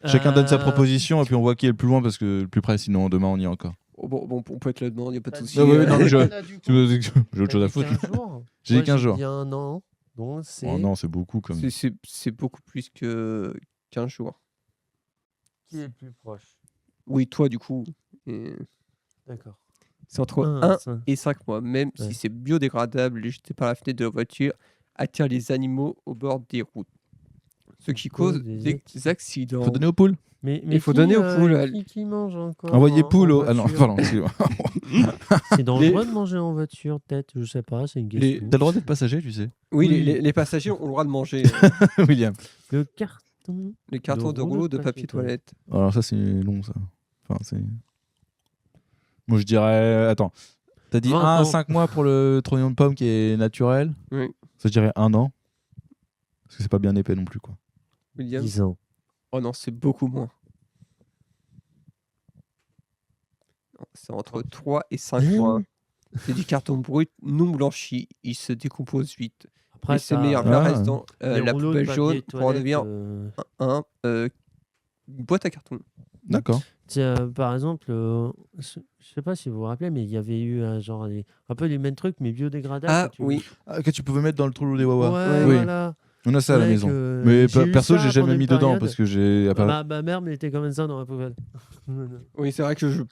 chacun donne sa Euh, proposition et puis on voit qui est le plus loin parce que le plus près, sinon demain on y est encore. Oh, bon, on peut être là-dedans, il n'y a pas de T'as souci. dit- non, mais Du coup, j'ai autre chose à foutre. 15 jours. J'ai dit Moi, 15 jours. dit un an. Donc, c'est Oh non, c'est beaucoup comme. C'est beaucoup plus que 15 jours. qui est le plus proche? Oui, toi, du coup, D'accord. c'est entre Ah, 1 ça. et 5 mois. Même Ouais. si c'est biodégradable, jeté par la fenêtre de la voiture, attire les animaux au bord des routes. Ce qui cause des accidents. Faut donner aux poules. Mais Il faut donner aux poules. Qui mange encore Envoyer en poules au. Ah non, voiture? pardon, excuse-moi. C'est dangereux de manger en voiture, peut-être. Je sais pas, c'est une question. T'as le droit d'être passager, tu sais. Oui, Oui. les passagers ont le droit de manger William. Le carton. les cartons de rouleau de papier toilette. Alors ça, c'est long, ça. Enfin, c'est. Moi, je dirais. Attends. T'as dit 20 1 à ans. 5 mois pour le trognon de pomme qui est naturel. Oui. Ça, je dirais 1 an. Parce que c'est pas bien épais non plus, quoi. William. 10 ans. Oh non, c'est beaucoup moins. Non, c'est entre 3 et 5 mois. C'est du carton brut non blanchi. Il se décompose vite. Après, Et ses t'as, meilleures Ah. restent dans les la rouleaux de poubelle papier jaune pour en toilette, devenir une boîte à carton. D'accord. par exemple, je sais pas si vous vous rappelez, mais il y avait eu un peu les mêmes trucs, mais biodégradables. Ah que tu- oui, Ah, que tu pouvais mettre dans le trou des Ouais, Wawa. Oui. voilà. On a ça à la Ouais, maison. que Mais j'ai eu perso, ça j'ai jamais pendant mis une dedans période. parce que j'ai. à part- Ma mère mettait comme ça dans la poubelle. oui, c'est vrai que je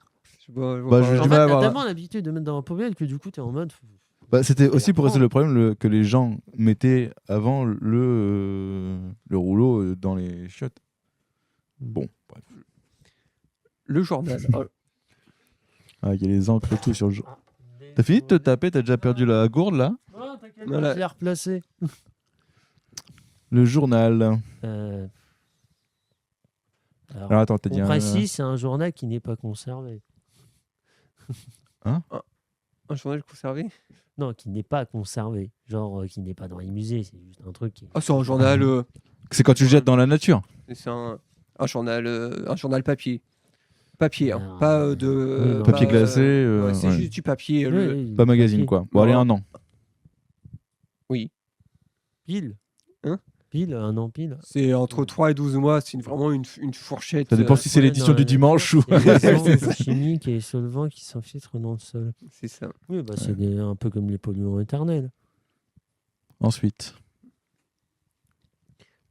vois Bah, pas. j'ai En du fait, mal à t'as avoir- tellement l'habitude de mettre dans la poubelle que du coup, t'es en mode. Bah, c'était aussi pour reprends. résoudre le problème que les gens mettaient avant le rouleau dans les chiottes. Bon, bref. Le journal. Oh, Ah, il y a les encres et tout sur le jour. T'as fini de te taper? T'as déjà perdu la gourde là? Oh, t'inquiète, Voilà. je l'ai replacé. Le journal. Alors, Alors attends, t'as on dit précise, c'est un journal qui n'est pas conservé. un journal conservé. Non, qui n'est pas conservé. Genre, qui n'est pas dans les musées. C'est juste un truc qui. Ah, c'est un journal. C'est quand tu le jettes dans la nature. C'est un journal papier. Papier, hein, Ah, pas oui, de. non. Papier pas, glacé, ouais, c'est ouais. juste du papier. Oui, Pas magazine papier. quoi. Bon, allez, Ouais. 1 an. Pile. Hein Pile, un an pile. C'est entre 3 et 12 mois. C'est vraiment une fourchette. Ça dépend si c'est Ouais, l'édition non, du dimanche ou. Il y a des C'est agents ça. chimiques et solvants qui s'infiltrent dans le sol. C'est ça. Oui, bah, c'est un peu comme les polluants éternels. Ensuite.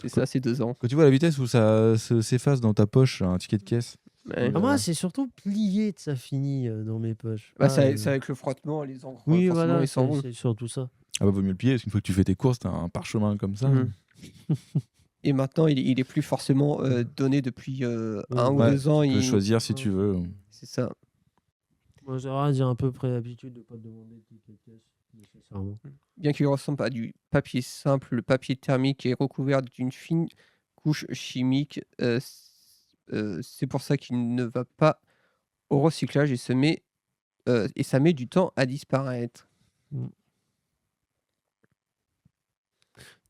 C'est ça, c'est 2 ans. Quand tu vois la vitesse où ça s'efface dans ta poche, un ticket de caisse. Ouais. Moi, c'est surtout plié de ça fini dans mes poches. Bah, Ah, c'est avec le frottement, les encres, Oui, forcément, voilà, ils s'en vont. c'est surtout ça. Ah bah vaut mieux le plier, parce qu'une fois que tu fais tes courses, t'as un parchemin comme ça. Mhm. Et maintenant, il est plus forcément donné depuis 1 ou Ouais, 2 ans. Tu peux il- choisir si tu veux. C'est ça. Moi, j'ai à peu près l'habitude de ne pas demander de ticket de caisse, nécessairement. Bien qu'il ressemble à du papier simple, le papier thermique est recouvert d'une fine couche chimique. C'est pour ça qu'il ne va pas au recyclage et ça met du temps à disparaître.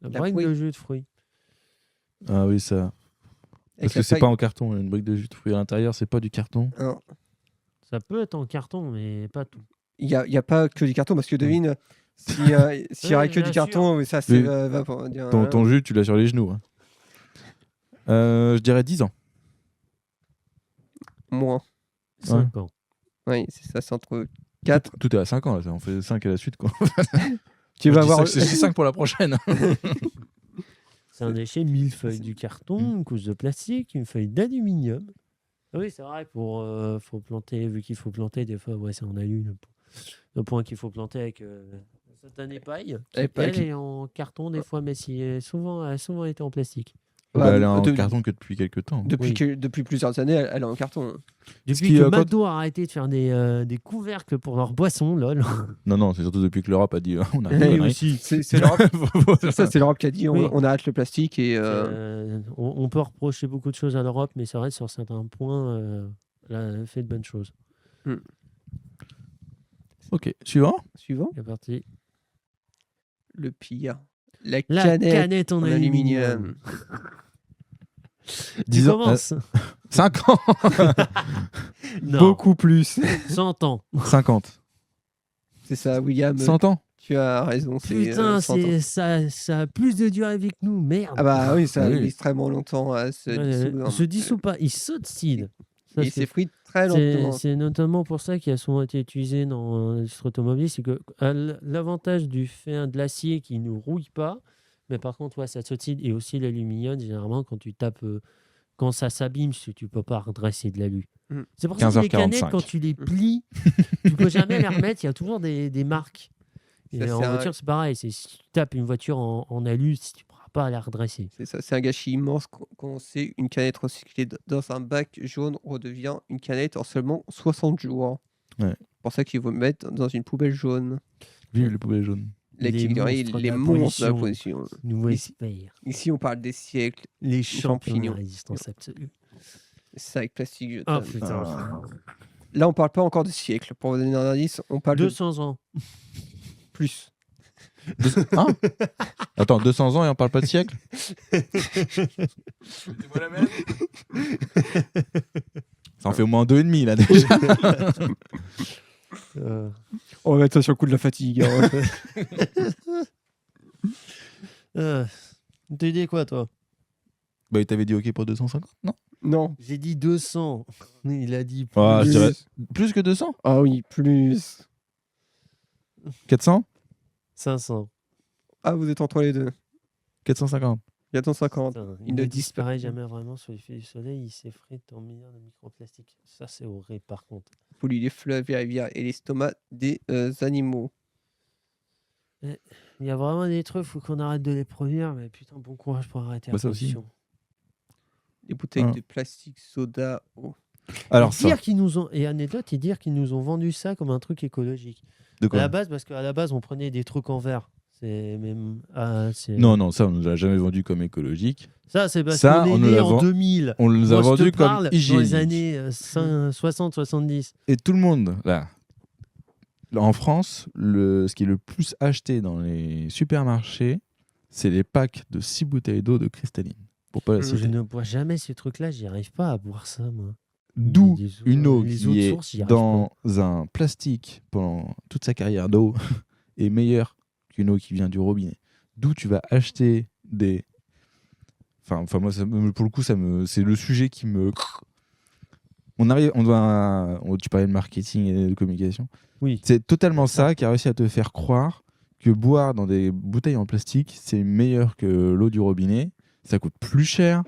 La La brique brique- de jus de fruits. Ah oui, ça. Avec Parce la que c'est paille- pas en carton, une brique de jus de fruits à l'intérieur, c'est pas du carton. Non, Ça peut être en carton, mais pas tout. il y a pas que du carton parce que devine, s'il y aurait que bien du carton, ça Oui. va pour dire. Ton jus, tu l'as sur les genoux. Hein. Je dirais 10 ans. Moins. 5 ans. Oui, c'est ça, c'est entre 4. Tout est à 5 ans, là, ça. On fait 5 à la suite. Quoi. Tu vas voir. C'est 5 pour la prochaine. C'est un déchet, 1000 feuilles du carton, une couche de plastique, une feuille d'aluminium. Ah oui, c'est vrai, faut planter, vu qu'il faut planter, des fois, c'est en alu. Le point qu'il faut planter avec satané paille. Elle est en carton des fois, mais elle a souvent été en plastique. Elle est en carton que depuis quelques temps. Depuis plusieurs années, elle est en carton. Depuis que McDo a arrêté de faire des couvercles pour leurs boissons, lol. Non, c'est surtout depuis que l'Europe a dit on a fait aussi. C'est l'Europe. C'est l'Europe qui a dit on arrête le plastique et. On peut reprocher beaucoup de choses à l'Europe, mais c'est vrai sur certains points, elle a fait de bonnes choses. Ok, suivant. C'est parti. Le pire. La canette en aluminium. 10 ans. 5 ans. Beaucoup plus. 100 ans. 50. C'est ça, William. 100 ans. Tu as raison. Putain, 100 ans. ça a plus de durée avec nous, merde. Ah bah oui, ça a Oui. mis extrêmement longtemps à se dissoudre. Se dissout pas, il s'oxyde. Il s'effrite très lentement. C'est notamment pour ça qu'il a souvent été utilisé dans l'industrie automobile, c'est que l'avantage du fer de l'acier qui ne rouille pas, mais par contre, ça s'oxyde, et aussi l'aluminium, généralement, quand tu tapes, quand ça s'abîme, tu peux pas redresser de l'alu. C'est pour ça que les canettes, quand tu les plies, tu peux jamais les remettre, il y a toujours des marques. Et en voiture, c'est pareil, si tu tapes une voiture en alu, tu ne pourras pas la redresser. C'est ça, c'est un gâchis immense quand c'est une canette recyclée dans un bac jaune redevient une canette en seulement 60 jours. Ouais. C'est pour ça qu'il faut mettre dans une poubelle jaune. Vive les poubelles jaunes. Les monstres de la pollution. Nous espère. Ici, on parle des siècles. Les champignons. champignons. Résistance absolue. Sac plastique jetable. Ah putain. Là, on parle pas encore de siècles. Pour vous donner un indice, on parle 200 ans. Plus. Hein Attends, 200 ans et on parle pas de siècle. Ça en fait au moins 2,5 là déjà. On va mettre ça sur le coup de la fatigue. T'as dit quoi, toi? Bah, il t'avait dit OK pour 250, non? Non. J'ai dit 200. Il a dit plus. Ah, je dirais plus que 200. Ah oui, plus. 400. 500. Ah, vous êtes entre les deux. 450. 450. Putain, Il il ne ne disparaît disparaît jamais vraiment sous l'effet du soleil. Il s'effrite en milliards de microplastiques. Ça, c'est horrible, par contre. Pollue les fleuves, les rivières et l'estomac des animaux. Il y a vraiment des trucs, faut qu'on arrête de les produire, mais putain, bon courage pour arrêter la Ça aussi. production. Les bouteilles de plastique, soda, eau. Alors et dire qu'ils nous ont, et anecdote, et dire qu'ils nous ont vendu ça comme un truc écologique. De quoi? À la base, parce qu'à la base, on prenait des trucs en verre. C'est même. Non, ça, on nous l'a jamais vendu comme écologique. Ça, c'est parce Ça, qu'on est on nous né l'a en 2000. On nous a Moi, je vendu te comme parle dans hygiénique. les années 60-70. Et tout le monde, là, en France, ce qui est le plus acheté dans les supermarchés, c'est les packs de 6 bouteilles d'eau de cristalline. Pour pas la Je citer. ne bois jamais ces trucs-là, j'y arrive pas à boire ça, moi. D'où Les une eau les qui eaux de est source, j'y arrive dans un plastique pendant toute sa carrière d'eau est meilleure qu'une eau qui vient du robinet. D'où tu vas acheter des... Enfin moi, pour le coup, c'est le sujet qui me... Tu parlais de marketing et de communication. Oui. C'est totalement ça qui a réussi à te faire croire que boire dans des bouteilles en plastique, c'est meilleur que l'eau du robinet. ça coûte plus cher,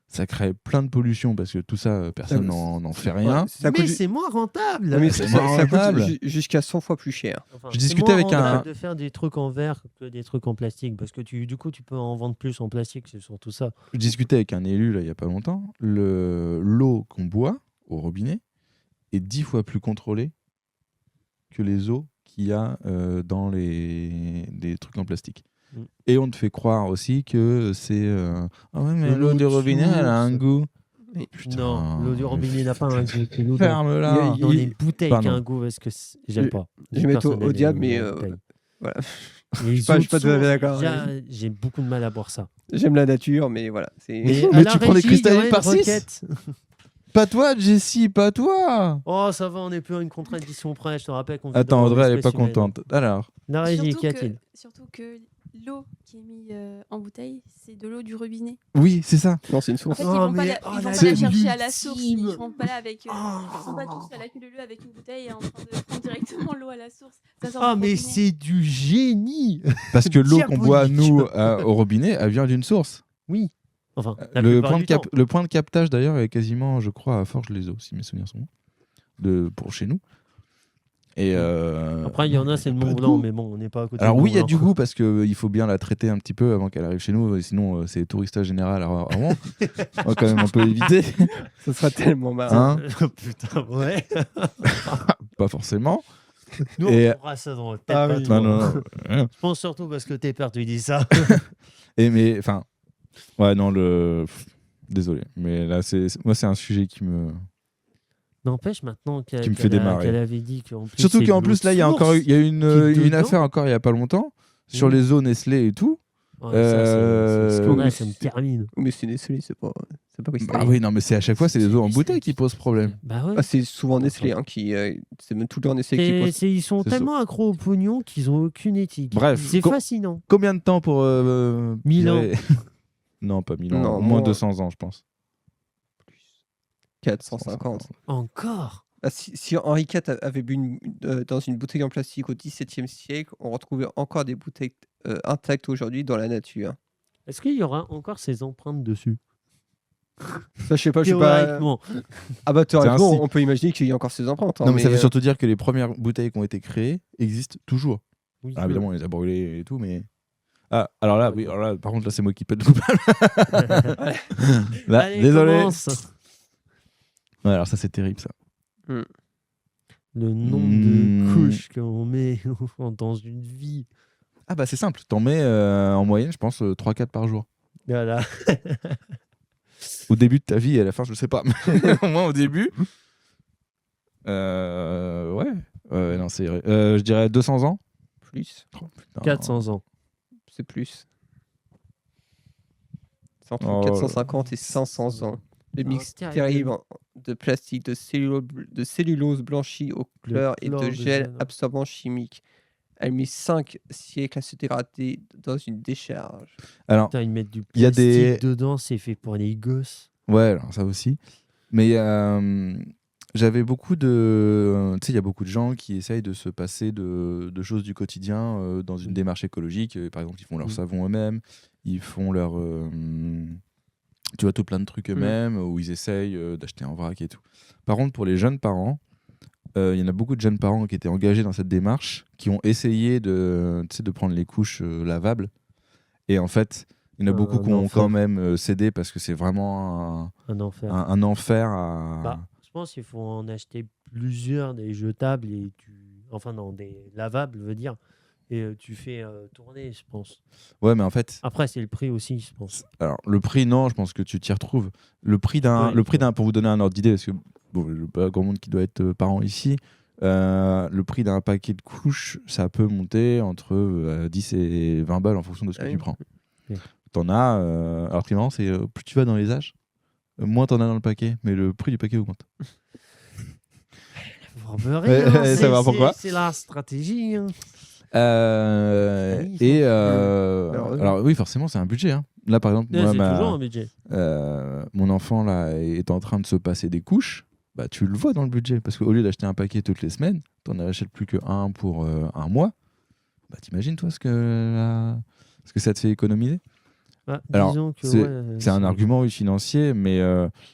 ça crée plein de pollution parce que tout ça, personne n'en fait rien. Ouais, ça Mais coûte, c'est moins rentable. ouais, mais c'est ça moins coûte rentable. jusqu'à 100 fois plus cher. Enfin, Je c'est discutais moins avec un- rentable de faire des trucs en verre que des trucs en plastique parce que du coup tu peux en vendre plus en plastique, c'est surtout ça. Je discutais avec un élu là, il n'y a pas longtemps. L'eau qu'on boit au robinet est 10 fois plus contrôlée que les eaux qu'il y a dans les trucs en plastique. Mm. Et on te fait croire aussi que c'est... Ah ouais, mais De l'eau l'eau du de robinet, elle a un source. goût. Mais- Putain. Non, l'eau du robinet n'a pas un goût. C'est l'eau Ferme-la. dans les bouteilles qui a Pardon. un goût parce que j'aime pas. Je vais mettre au Personnel, diable, les mais bouteilles. voilà. Les je suis pas eaux tout à fait de source, d'accord. déjà, j'ai beaucoup de mal à boire ça. J'aime la nature, mais voilà. C'est... Mais, Mais à la tu prends des régie, il y cristallis aurait une par six requête. Pas toi, Jessie, pas toi. Oh, ça va, on n'est plus à une contradiction près. Je te rappelle qu'on vit Attends, dans Audrey, elle est pas l'espèce humaine. contente. Alors, La régie, qu'y a-t-il? Surtout que l'eau qui est mise en bouteille, c'est de l'eau du robinet. oui, c'est ça. Non, c'est une En source. fait, Oh, ils vont mais- pas la, oh, ils vont la pas la c'est chercher à la source. l'ultime. Ils vont pas là avec. Oh. Ils sont pas tous à la queue leu avec une bouteille et en train de prendre directement l'eau à la source. Ça sort Ah, du mais robinet. c'est du génie. Parce que l'eau qu'on boit, Diabolique. nous, au robinet, elle vient d'une source. Oui. Enfin, la Le plupart point, du de temps. le point de captage, d'ailleurs, est quasiment, je crois, à Forges-les-Eaux, si mes souvenirs sont bons, pour chez nous. Et Après, il y en a, c'est le pas Mont de Blanc, goût. mais bon, on n'est pas à côté. Alors du oui, il y a Mont du Blanc. goût parce qu'il faut bien la traiter un petit peu avant qu'elle arrive chez nous. Sinon, c'est touristage général à Rouen. On va quand même un peu éviter. Ça sera tellement marrant. Hein Putain, ouais. Pas forcément. Nous, Et- on prendra ça dans notre tête. Ah pas oui. toi. Non, non, non. Je pense surtout parce que t'es père, tu dis ça. Mais, enfin, ouais, non, désolé. Mais là, moi, c'est un sujet qui me... N'empêche maintenant Qui me fait démarrer. qu'elle avait dit qu'en plus. Surtout c'est qu'en de plus, l'eau là, il y a de encore source. il y a une dedans. affaire encore il y a pas longtemps sur Oui. les eaux Nestlé et tout. Ouais, ça, c'est scandale, ça me c'est- termine. Mais c'est Nestlé, c'est pas Cristal. Ah oui, non, mais c'est à chaque fois, c'est les eaux en bouteille qui posent problème. Bah ouais. Ah, c'est souvent Nestlé qui. C'est même tout le temps Nestlé qui pose. Ils sont C'est tellement accros au pognon qu'ils ont aucune éthique. Bref, C'est fascinant. Combien de temps pour 1000 ans. virer- Non, pas 1000 ans, Non, au moins moi- 200 ans, je pense. 450. Encore. Ah, si Henri IV avait bu dans une bouteille en plastique au XVIIe siècle, on retrouvait encore des bouteilles intactes aujourd'hui dans la nature. Est-ce qu'il y aura encore ces empreintes dessus? Ça, je sais pas, je suis pas. Théoriquement. Ah bah théoriquement, C'est un on peut imaginer qu'il y a encore ces empreintes. hein, Non, mais ça veut mais, surtout dire que les premières bouteilles qui ont été créées existent toujours. Oui, Alors, évidemment, on les a brûlées et tout, mais... Ah, alors là, oui, alors là, par contre, là, c'est moi qui pète le coupable. Là, Allez, désolé. commence. Ouais, alors ça, c'est terrible, ça. Le nombre Hmm. de couches qu'on met dans une vie. Ah bah c'est simple, t'en mets en moyenne, je pense, 3-4 par jour. Voilà. Au début de ta vie et à la fin, je sais pas. Mais au moins au début. Ouais. Non, c'est... je dirais 200 ans. plus, Oh, putain. 400 ans. c'est plus. C'est entre Oh. 450 et 500 ans. Le mix terrible. terrible de plastique, de cellulose blanchie au Le chlore et chlore de de gel gel. absorbant chimique. Elle met 5 siècles à se dégrader dans une décharge. Alors, Putain, ils mettent du Il y a plastique des- dedans, c'est fait pour les gosses. ouais, alors ça aussi. Mais j'avais beaucoup de... Tu sais, il y a beaucoup de gens qui essayent de se passer de choses du quotidien dans une démarche écologique. Par exemple, ils font leur Mm. savon eux-mêmes, ils font leur... tu vois, tout plein de trucs eux-mêmes, où ils essayent d'acheter en vrac et tout. Par contre, pour les jeunes parents, il y en a beaucoup de jeunes parents qui étaient engagés dans cette démarche, qui ont essayé de prendre les couches lavables. Et en fait, il y en a beaucoup qui ont enfer. quand même cédé parce que c'est vraiment Un enfer. un enfer à... Bah, je pense qu'il faut en acheter plusieurs, des jetables et enfin non, des lavables, je veux dire. Et tu fais tourner, je pense. Ouais, mais en fait, Après, c'est le prix aussi, je pense. alors le prix, non, je pense que tu t'y retrouves. Le prix Ouais, d'un, pour vous donner un ordre d'idée, parce que bon, il n'y a pas grand monde qui doit être parent ici, le prix d'un paquet de couches, ça peut monter entre 10 et 20 balles en fonction de ce que Ah oui. tu prends. Oui. T'en as, alors ce qui est marrant, c'est plus tu vas dans les âges, moins t'en as dans le paquet, mais le prix du paquet augmente. Vous en Ouais, rien, savoir pourquoi. c'est la stratégie. Hein. oui, Et Alors, alors oui, forcément, c'est un budget. Hein. Là, par exemple, moi, C'est toujours un budget. mon enfant là est en train de se passer des couches. Bah, tu le vois dans le budget parce qu'au lieu d'acheter un paquet toutes les semaines, t'en achètes plus que un pour un mois. Bah, t'imagines toi ce que ça te fait économiser. Alors, Disons que c'est un argument financier, mais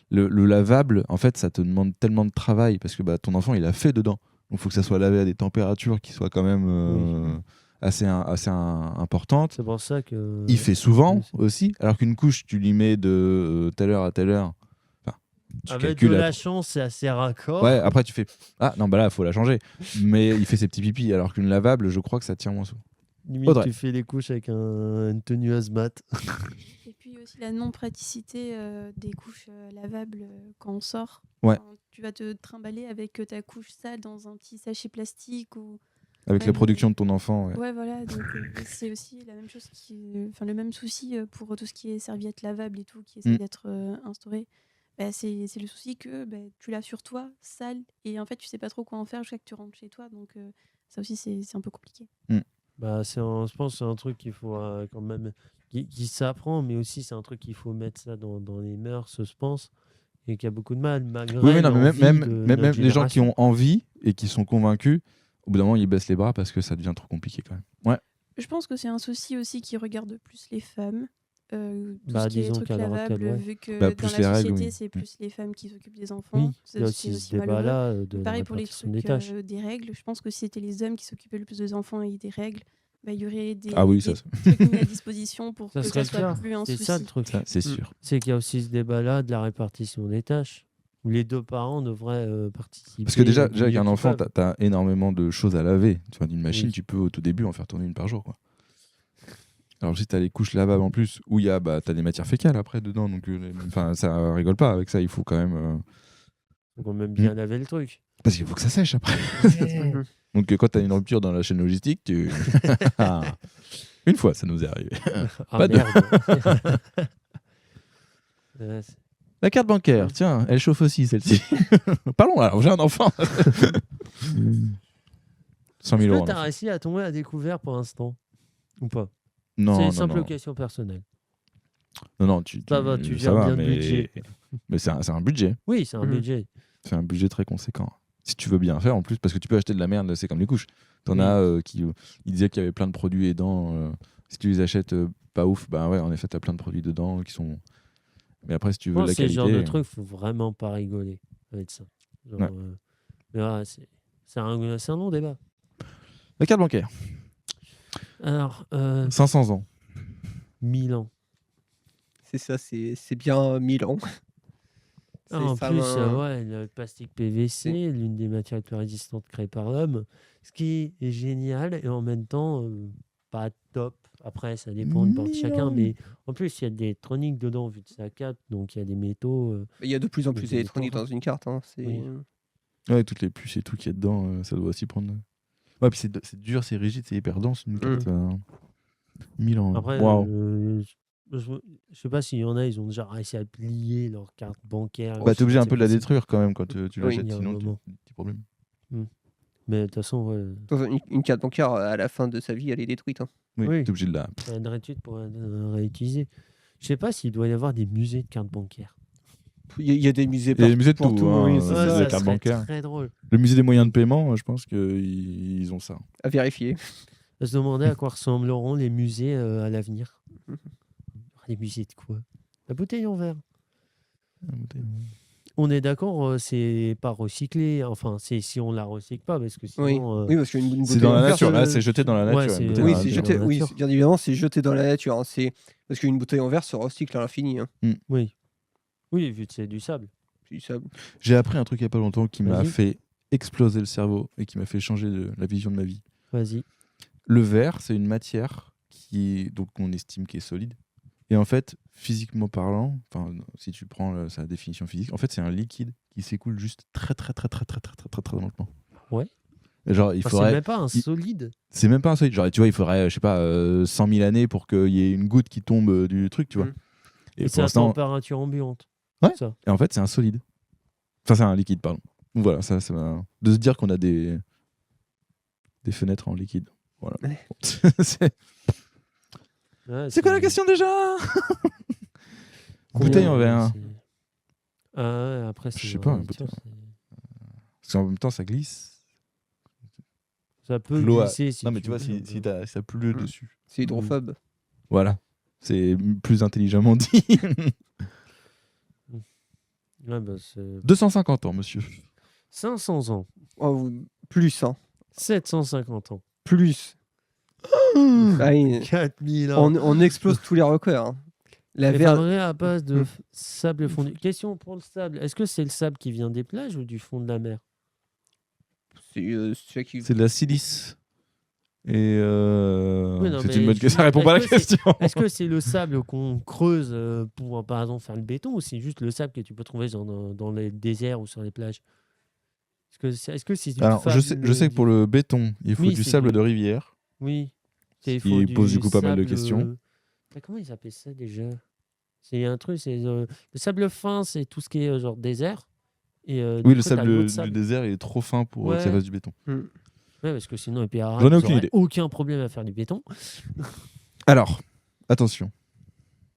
le lavable, en fait, ça te demande tellement de travail parce que ton enfant, il a fait dedans. Donc, il faut que ça soit lavé à des températures qui soient quand même assez importantes. C'est pour ça que. Il fait souvent Oui, aussi, alors qu'une couche, tu lui mets de telle heure à telle heure. Enfin, tu Avec calcules de la chance, c'est assez raccord. Ouais, après tu fais ah non bah là il faut la changer. Mais il fait ses petits pipis alors qu'une lavable, je crois que ça tient moins souvent. Limite, Audrey. tu fais les couches avec une tenue hazmat. Et puis aussi la non-praticité des couches lavables quand on sort. Ouais. Enfin, tu vas te trimballer avec ta couche sale dans un petit sachet plastique ou Avec la même, production de ton enfant. Ouais. ouais, voilà. Donc c'est aussi la même chose enfin le même souci pour tout ce qui est serviettes lavables et tout qui essaie d'être instauré. Bah, c'est le souci que tu l'as sur toi, sale, et en fait tu sais pas trop quoi en faire jusqu'à que tu rentres chez toi. Donc ça aussi c'est un peu compliqué. Je pense que c'est un truc qu'il faut quand même. Qui s'apprend, mais aussi c'est un truc qu'il faut mettre ça dans les mœurs, je pense, et qui a beaucoup de mal, malgré Oui, mais non, mais l'envie même de les notre gens qui génération. ont envie et qui sont convaincus, au bout d'un moment ils baissent les bras parce que ça devient trop compliqué quand même. Ouais. Je pense que c'est un souci aussi qui regarde plus les femmes. Tout ce qui est Disons trucs qu'à l'heure actuelle, lavables, ouais. vu que Bah, dans plus la les règles, société, oui. c'est plus les femmes qui s'occupent des Oui, enfants. il y a C'est aussi ce malheureux. débat-là de la Pareil pour les répartition trucs des tâches. des règles. Je pense que si c'était les hommes qui s'occupaient le plus des enfants et des règles, il y aurait des, Ah oui, des ça trucs mis à disposition pour Ça que serait ça le soit cas. plus un C'est souci. ça le truc. c'est sûr. C'est qu'il y a aussi ce débat-là de la répartition des tâches, où les deux parents devraient participer. Parce que déjà du avec mieux un qu'ils enfant, peuvent. t'as énormément de choses à laver. Tu vois, d'une machine, Oui. tu peux au tout début en faire tourner une par jour, quoi. Alors si t'as les couches lavables en plus, où il y a t'as des matières fécales après dedans, donc ça rigole pas avec ça. Il faut quand même Donc on même bien laver le truc. parce qu'il faut que ça sèche après. Donc quand t'as une rupture dans la chaîne logistique, une fois ça nous est arrivé. Ah Pas deux. merde. La carte bancaire, tiens, elle chauffe aussi celle-ci. Parlons alors, j'ai un enfant. 100 000 Est-ce euros. que t'as réussi à tomber à découvert pour l'instant ou pas? Non, C'est non, une simple non. question personnelle. Non, Ça va, tu ça gères va, bien le mais... budget. Mais c'est un budget. Oui, c'est un budget. C'est un budget très conséquent. Si tu veux bien faire en plus, parce que tu peux acheter de la merde, c'est comme les couches. T'en Oui. as qui ils disaient qu'il y avait plein de produits aidants. Si tu les achètes pas ouf, bah ouais, en effet, t'as plein de produits dedans qui sont. Mais après, si tu Je veux pense la que c'est le qualité. genre de truc, faut vraiment pas rigoler avec ça. Genre, Ouais. Mais ouais, c'est un long débat. La carte bancaire, Alors, 500 ans. 1000 ans. C'est ça, c'est bien 1000 ans. Ah, en ça, plus, ouais, le plastique PVC, l'une des matières les plus résistantes créées par l'homme, ce qui est génial et en même temps pas top. Après, ça dépend de bord de chacun, mais en plus, il y a des électroniques dedans, vu que ça capte, donc il y a des métaux. Il y a de plus en Mais plus des d'électronique métaux, dans une carte. Hein. Oui. Ouais, toutes les puces et tout qu'il y a dedans, ça doit aussi prendre. Ouais, puis c'est dur, c'est rigide, c'est hyper dense une carte. 1000 ans. Après, Waouh. je sais pas s'il y en a, ils ont déjà réussi à plier leur carte bancaire. Bah, t'es obligé un peu de la possible. détruire quand même quand tu Oui, l'achètes, il y a un sinon tu as moment. des petits problèmes. Mais de toute façon, ouais, Une carte bancaire, à la fin de sa vie, elle est détruite. Hein. Oui, Oui. t'es obligé de la. c'est une réétude pour réutiliser. Je sais pas s'il doit y avoir des musées de cartes bancaires. Il y a des musées Il y a des musées de pour tout, hein, oui, ouais, c'est musées ça. de ça cartes serait bancaires. très drôle. Le musée des moyens de paiement, je pense qu'ils ont ça. À vérifier. À se demander à quoi ressembleront les musées à l'avenir. Les musées de quoi? La bouteille en verre. On est d'accord, c'est pas recyclé. Enfin, c'est si on la recycle pas, parce que Oui, sinon. oui parce qu'une C'est bouteille dans en la verre, nature, là, c'est jeté dans la Ouais, nature. c'est- une bouteille Oui, dans la c'est nature. jeté. dans la Oui, nature. bien évidemment, c'est jeté dans la nature. Hein. C'est parce qu'une bouteille en verre se recycle à l'infini. Hein. Oui. Oui, vu que c'est du sable. C'est du sable. J'ai appris un truc il y a pas longtemps qui m'a Vas-y. fait exploser le cerveau et qui m'a fait changer la vision de ma vie. Vas-y. Le verre, c'est une matière donc on estime qui est solide. Et en fait, physiquement parlant, si tu prends sa définition physique, en fait, c'est un liquide qui s'écoule juste très lentement. Ouais. Et genre, il Enfin, faudrait. c'est même pas un solide. C'est même pas un solide. Genre, tu vois, il faudrait, je sais pas, 100 000 années pour qu'il y ait une goutte qui tombe du truc, tu vois. Et Et c'est pour à l'instant, température ambiante. Ouais. Ça. et en fait, c'est un solide. Enfin, c'est un liquide, pardon. Donc voilà, ça de se dire qu'on a des fenêtres en liquide. Voilà. Ouais. C'est quoi la question déjà? Combien, Bouteille en verre. Ah ouais, après, c'est Je sais pas, la un nature, bouteille. Parce qu'en même temps, ça glisse. ça peut L'eau a- glisser. Si non, mais tu vois, veux, si ça pleut Mm. dessus. C'est hydrophobe. Voilà. C'est plus intelligemment dit. Ouais, bah, c'est 250 ans, monsieur. 500 ans, Oh, plus, hein. 750 ans, Plus. Ah oui, 4000 ans. on explose tous les records, hein. La Les verre. favoris à base de Mm. sable fondu. Question pour le sable. Est-ce que c'est le sable qui vient des plages ou du fond de la mer? C'est celui qui. C'est de la silice. Et Oui, non, c'est mais une bonne je- question. Ça répond pas à la est-ce que question. Est-ce que c'est le sable qu'on creuse pour, par exemple, faire le béton ou c'est juste le sable que tu peux trouver dans les déserts ou sur les plages? Est-ce que c'est du Alors, je sable sais que pour le béton, il faut Oui, du c'est sable du- de rivière. Oui. Ce Il qui faut pose du du coup pas mal de sable, questions. Comment ils appellent ça déjà? C'est un truc, c'est le sable fin, c'est tout ce qui est genre désert. Et Oui, du le coup, t'as sable l'autre du sable. désert il est trop fin pour que ça Ouais. fasse du béton. Mm. Ouais, parce que sinon, les pays arabes, J'en ai ils aucune auraient idée. aucun problème à faire du béton. Alors, attention.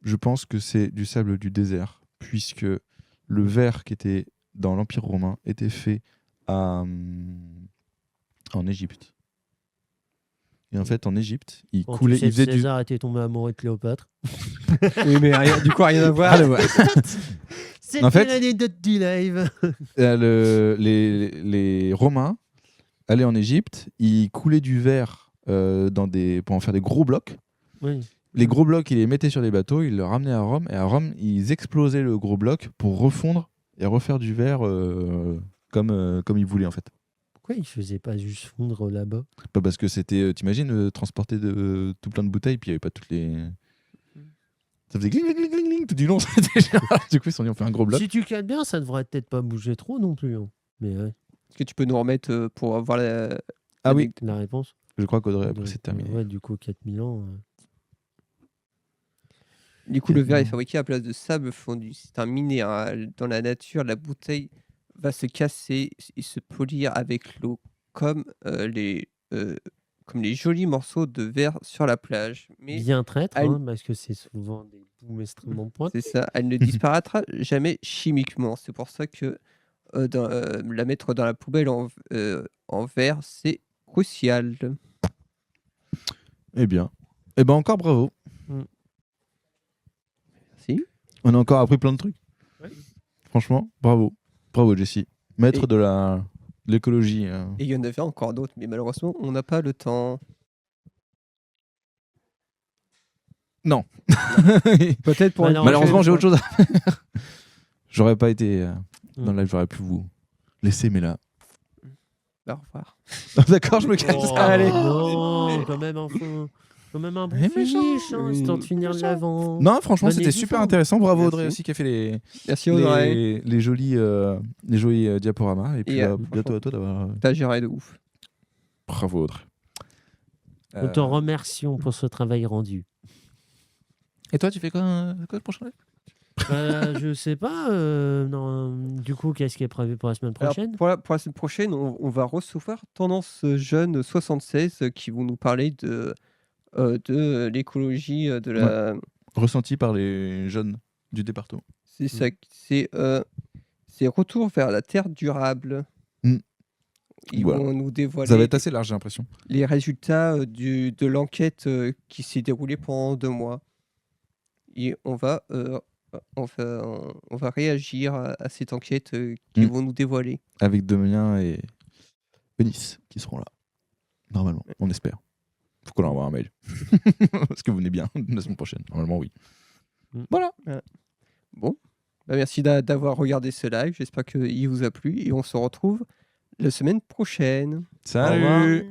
Je pense que c'est du sable du désert, puisque le verre qui était dans l'Empire romain était fait en Égypte. Et en fait, en Égypte, il Bon, coulait, tu sais il que faisait du. César était tombé amoureux de Cléopâtre. Oui, mais du coup, rien à voir. Ah, ouais. C'était En fait- l'anecdote du live. Les Romains allaient en Égypte, ils coulaient du verre pour en faire des gros blocs. Oui. Les gros blocs, ils les mettaient sur des bateaux, ils les ramenaient à Rome, et à Rome, ils explosaient le gros bloc pour refondre et refaire du verre comme ils voulaient en fait. Pourquoi ils faisaient pas juste fondre là-bas? Pas parce que c'était, t'imagines, transporter tout plein de bouteilles, puis il n'y avait pas toutes les. Ça faisait gling, gling, gling, gling tout du long. C'était genre- Du coup, ils se sont dit, on fait un gros bloc. Si tu cales bien, ça devrait peut-être pas bouger trop non plus. Hein. Mais ouais, Est-ce que tu peux nous remettre pour avoir la. Ah oui, la réponse. je crois qu'Audrey, après, Donc, c'est terminé. ouais, du coup, 4000 ans. Du coup, le verre est Quasiment. fabriqué à place de sable fondu. C'est un minéral. Dans la nature, la bouteille va se casser et se polir avec l'eau, comme les jolis morceaux de verre sur la plage. Mais Bien traître, elle- hein, parce que c'est souvent des bouts extrêmement pointus. c'est ça, elle ne disparaîtra jamais chimiquement. C'est pour ça que la mettre dans la poubelle en verre, c'est crucial. Eh bien, encore bravo. Merci. On a encore appris plein de trucs. Ouais. Franchement, bravo. Bravo, Jessie. Maître Et- de l'écologie. Et il y en avait encore d'autres, mais malheureusement, on n'a pas le temps. Non. Peut-être pour une Malheureusement, prochaine j'ai autre fois. chose à faire. J'aurais pas été dans Mm. le live, j'aurais pu vous laisser, mais là. Bah, au revoir. D'accord, je me casse. Oh, Allez. non, quand même un bon Eh, finish, méchant. hein, histoire de finir l'avant. Non, franchement, Bonne c'était édition. super intéressant. Bravo, Audrey Merci. aussi, qui a fait Merci Audrey. les jolis diaporamas. Et puis, Et, bientôt à toi d'avoir. T'as géré de ouf. Bravo, Audrey. Nous te remercions pour ce travail rendu. Et toi, tu fais quoi le prochain live? Je sais pas. Non, du coup, qu'est-ce qui est prévu pour la semaine Alors, prochaine? pour la semaine prochaine, on va recevoir Tendance Jeune 76 qui vont nous parler de l'écologie, de la. Ressenti par les jeunes du département. C'est ça. C'est retour vers la terre durable. Mm. Ils Voilà. vont nous dévoiler Ça va être assez large, j'ai l'impression. les résultats de l'enquête qui s'est déroulée pendant 2 mois. Et on va réagir à cette enquête qu'ils vont nous dévoiler. Avec Damien et Eunice qui seront là. Normalement, on espère. Faut qu'on leur envoie un mail. Est-ce que vous venez bien la semaine prochaine? Normalement, oui. Voilà. Bon, bah, merci d'avoir regardé ce live. J'espère qu'il vous a plu et on se retrouve la semaine prochaine. Salut. revoir.